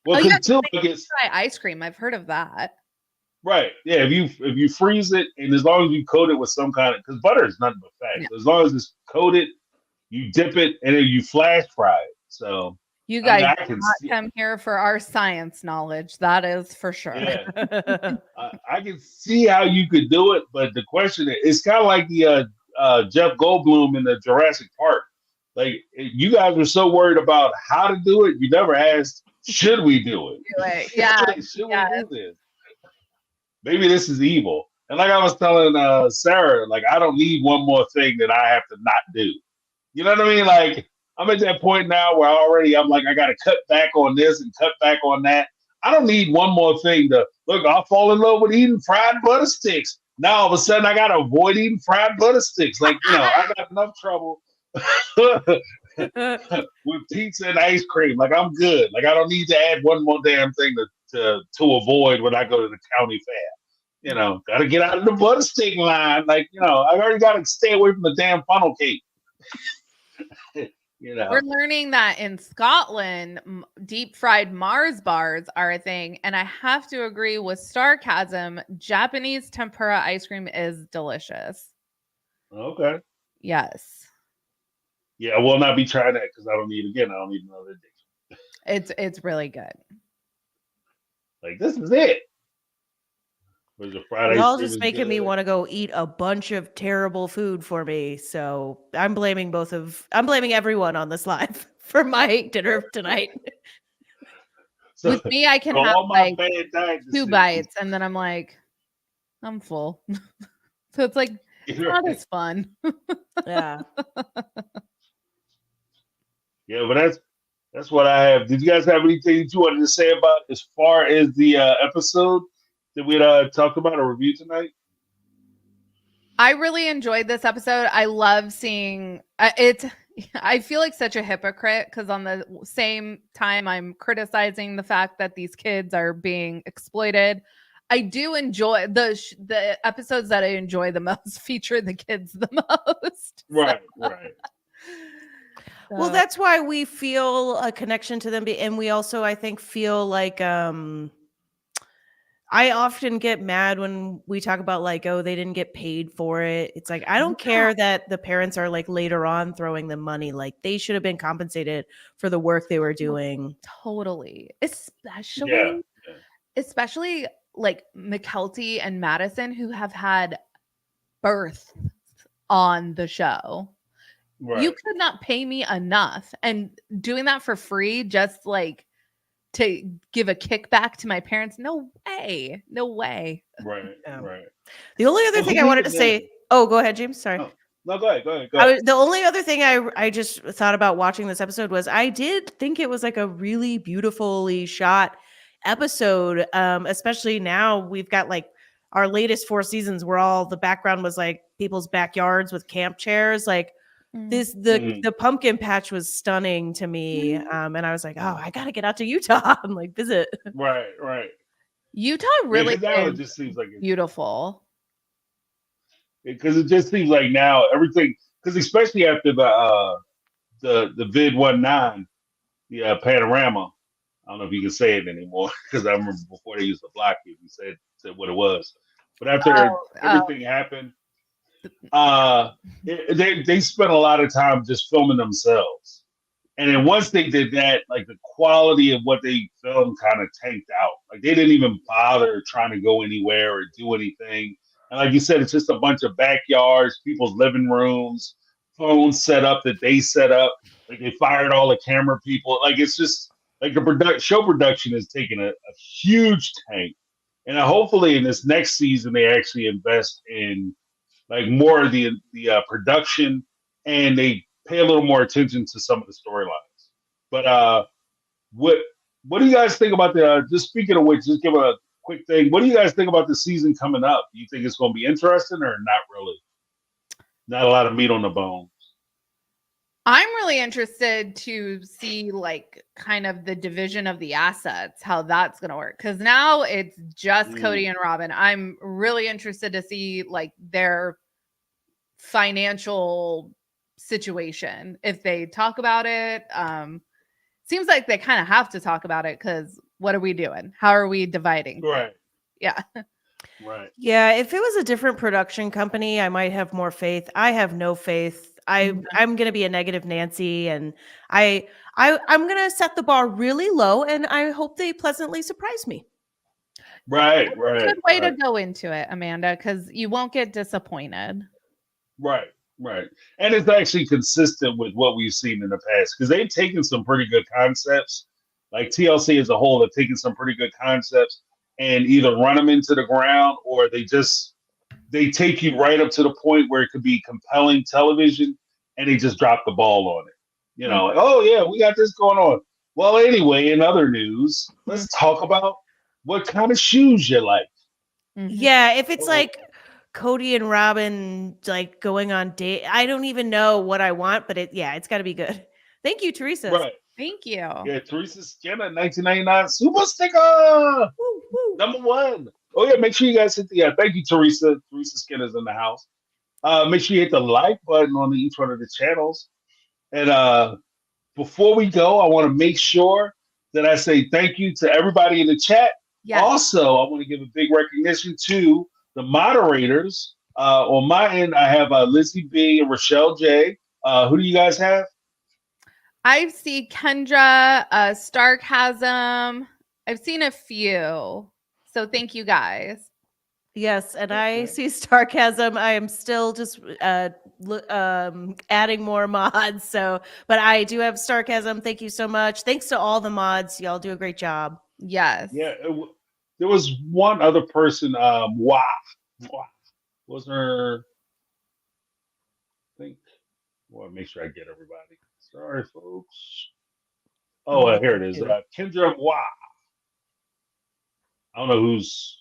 B: Well, until it gets
D: try ice cream. I've heard of that.
B: Right. Yeah. If you freeze it, and as long as you coat it with some kind of, because butter is nothing but fat. Yeah. So as long as it's coated, you dip it and then you flash fry it. So
D: you guys I not come here for our science knowledge. That is for sure.
B: Yeah. I can see how you could do it, but the question is, it's kind of like the Jeff Goldblum in the Jurassic Park. Like you guys were so worried about how to do it, you never asked, should we do it?
D: Yeah.
B: Should we do this? Maybe this is evil. And like I was telling Sarah, like I don't need one more thing that I have to not do. You know what I mean? Like I'm at that point now where I'm like, I got to cut back on this and cut back on that. I don't need one more thing to look. I'll fall in love with eating fried butter sticks. Now all of a sudden I got to avoid eating fried butter sticks. Like, I got enough trouble with pizza and ice cream. Like I'm good. Like I don't need to add one more damn thing to avoid when I go to the county fair. Got to get out of the butter stick line. Like, I already got to stay away from the damn funnel cake.
D: We're learning that in Scotland, deep fried Mars bars are a thing. And I have to agree with Sarcasm. Japanese tempura ice cream is delicious.
B: Okay.
D: Yes.
B: Yeah, I will not be trying that because I don't need another addiction.
D: It's really good.
B: Like this is it.
C: You're all just making me want to go eat a bunch of terrible food for me. So I'm blaming everyone on this live for my dinner tonight.
D: So, with me, I can have like 2 bites and then I'm like, I'm full. So it's like, not as fun.
C: Yeah.
B: Yeah, but that's what I have. Did you guys have anything you wanted to say about as far as the episode that we talked about or reviewed tonight?
D: I really enjoyed this episode. I love seeing I feel like such a hypocrite because on the same time I'm criticizing the fact that these kids are being exploited. I do enjoy the episodes that I enjoy the most feature the kids the most.
B: Right, right.
C: Well, that's why we feel a connection to them, and we also, I think, feel like I often get mad when we talk about like, oh, they didn't get paid for it. It's like, I don't care that the parents are like later on throwing them money. Like they should have been compensated for the work they were doing.
D: Totally.
B: Yeah.
D: Especially like McKelty and Madison who have had birth on the show.
B: Right.
D: You could not pay me enough. And doing that for free, just like to give a kickback to my parents. No way. No way.
B: Right.
C: Yeah.
B: Right.
C: The only other thing I wanted to say, oh, go ahead, James. Sorry.
B: No, go ahead.
C: The only other thing I just thought about watching this episode was I did think it was like a really beautifully shot episode. Especially now we've got like our latest 4 seasons where all the background was like people's backyards with camp chairs. Like the pumpkin patch was stunning to me. And I was like, oh, I gotta get out to Utah and like visit.
B: Right.
D: Utah really
B: it just seems like
D: beautiful.
B: Because it just seems like now everything, because especially after the vid 19, the panorama. I don't know if you can say it anymore because I remember before they used to block you. You said what it was, but after everything happened, they spent a lot of time just filming themselves, and then once they did that, like the quality of what they filmed kind of tanked out. Like they didn't even bother trying to go anywhere or do anything. And like you said, it's just a bunch of backyards, people's living rooms, phones set up that they set up. Like they fired all the camera people. Like it's just like the show production is taking a huge tank. And hopefully in this next season they actually invest in like more of the production, and they pay a little more attention to some of the storylines. But what do you guys think about just speaking of which, just give a quick thing. What do you guys think about the season coming up? Do you think it's going to be interesting or not really? Not a lot of meat on the bone.
D: I'm really interested to see like kind of the division of the assets, how that's going to work. Because now it's just Cody and Robin. I'm really interested to see like their financial situation. If they talk about it, seems like they kind of have to talk about it because what are we doing? How are we dividing?
B: Right.
D: Yeah.
B: Right.
C: Yeah. If it was a different production company, I might have more faith. I have no faith. I'm going to be a negative Nancy, and I'm going to set the bar really low, and I hope they pleasantly surprise me.
B: Right.
D: That's a good way to go into it, Amanda, because you won't get disappointed.
B: Right. And it's actually consistent with what we've seen in the past because they've taken some pretty good concepts. Like TLC as a whole have taken some pretty good concepts and either run them into the ground or they take you right up to the point where it could be compelling television, and they just drop the ball on it. You know, oh yeah, we got this going on. Well, anyway, in other news, let's talk about what kind of shoes you like.
C: Yeah, if it's like Cody and Robin like going on date, I don't even know what I want, but it's got to be good. Thank you, Teresa.
B: Right.
D: Thank you.
B: Yeah, Teresa Skinner, 1999 Super Sticker. Woo. Number 1. Oh yeah, make sure you guys hit the thank you, Teresa. Teresa Skinner's in the house. Make sure you hit the like button on each one of the channels. And before we go, I want to make sure that I say thank you to everybody in the chat. Yes. Also, I want to give a big recognition to the moderators. On my end, I have Lizzie B and Rochelle J. Who do you guys have?
D: I see Kendra, Starkasm. I've seen a few. So thank you guys.
C: Yes, and I see Starkasm. I am still just adding more mods. But I do have Starkasm. Thank you so much. Thanks to all the mods. Y'all do a great job.
D: Yes.
B: Yeah. There was one other person. Was her? I think. Well, make sure I get everybody. Sorry, folks. Oh, here it is. Kendra Wah. I don't know who's.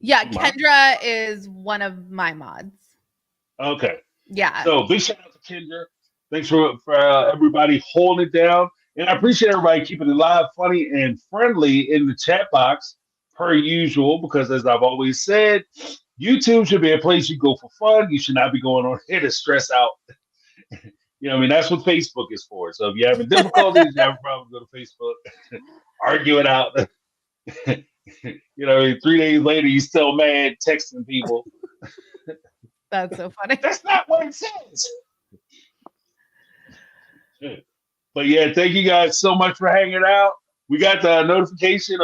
D: Yeah, Kendra is one of my mods.
B: Okay.
D: Yeah.
B: So big shout out to Kendra. Thanks for everybody holding it down. And I appreciate everybody keeping it live, funny, and friendly in the chat box, per usual, because as I've always said, YouTube should be a place you go for fun. You should not be going on here to stress out. You know, I mean, that's what Facebook is for. So if you're having difficulties, you have a problem, go to Facebook, argue it out. You know, 3 days later, you still mad, texting people.
D: That's so funny.
B: That's not what it says. But yeah, thank you guys so much for hanging out. We got the notification.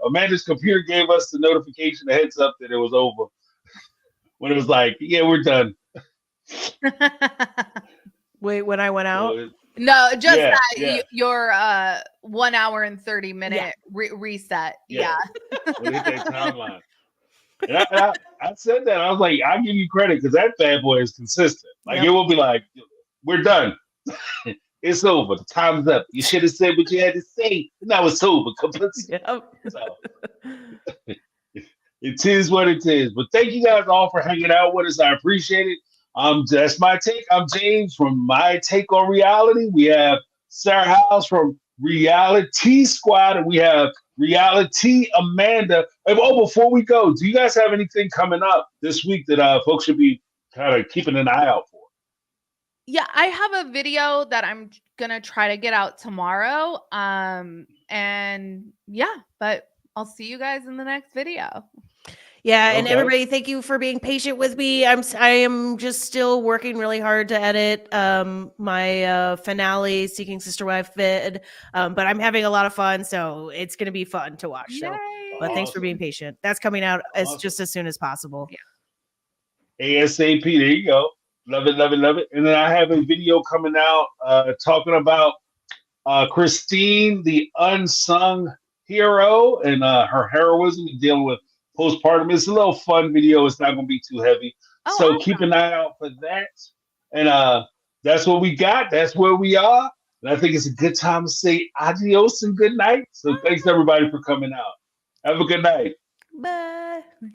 B: Amanda's computer gave us the notification, the heads up that it was over. When it was like, yeah, we're done.
C: Wait, when I went out?
D: No, just your 1 hour and 30 minute reset. Yeah.
B: We hit that timeline. And I said that. I was like, I'll give you credit because that bad boy is consistent. Like, it will be like, we're done. It's over. The time's up. You should have said what you had to say. Now it's over. So, it is what it is. But thank you guys all for hanging out with us. I appreciate it. That's my take. I'm James from My Take on Reality. We have Sarah House from Reality Squad, and we have Reality Amanda. Oh, before we go, do you guys have anything coming up this week that folks should be kind of keeping an eye out for?
D: Yeah, I have a video that I'm gonna try to get out tomorrow. And yeah, but I'll see you guys in the next video.
C: Yeah, and everybody, thank you for being patient with me. I am just still working really hard to edit my finale, Seeking Sister Wife vid, but I'm having a lot of fun, so it's going to be fun to watch. So, but thanks for being patient. That's coming out just as soon as possible.
D: Yeah.
B: ASAP. There you go. Love it, love it, love it. And then I have a video coming out talking about Christine, the unsung hero, and her heroism and dealing with postpartum. It's a little fun video. It's not going to be too heavy. So keep an eye out for that. And that's what we got. That's where we are. And I think it's a good time to say adios and good night. So thanks everybody for coming out. Have a good night.
C: Bye.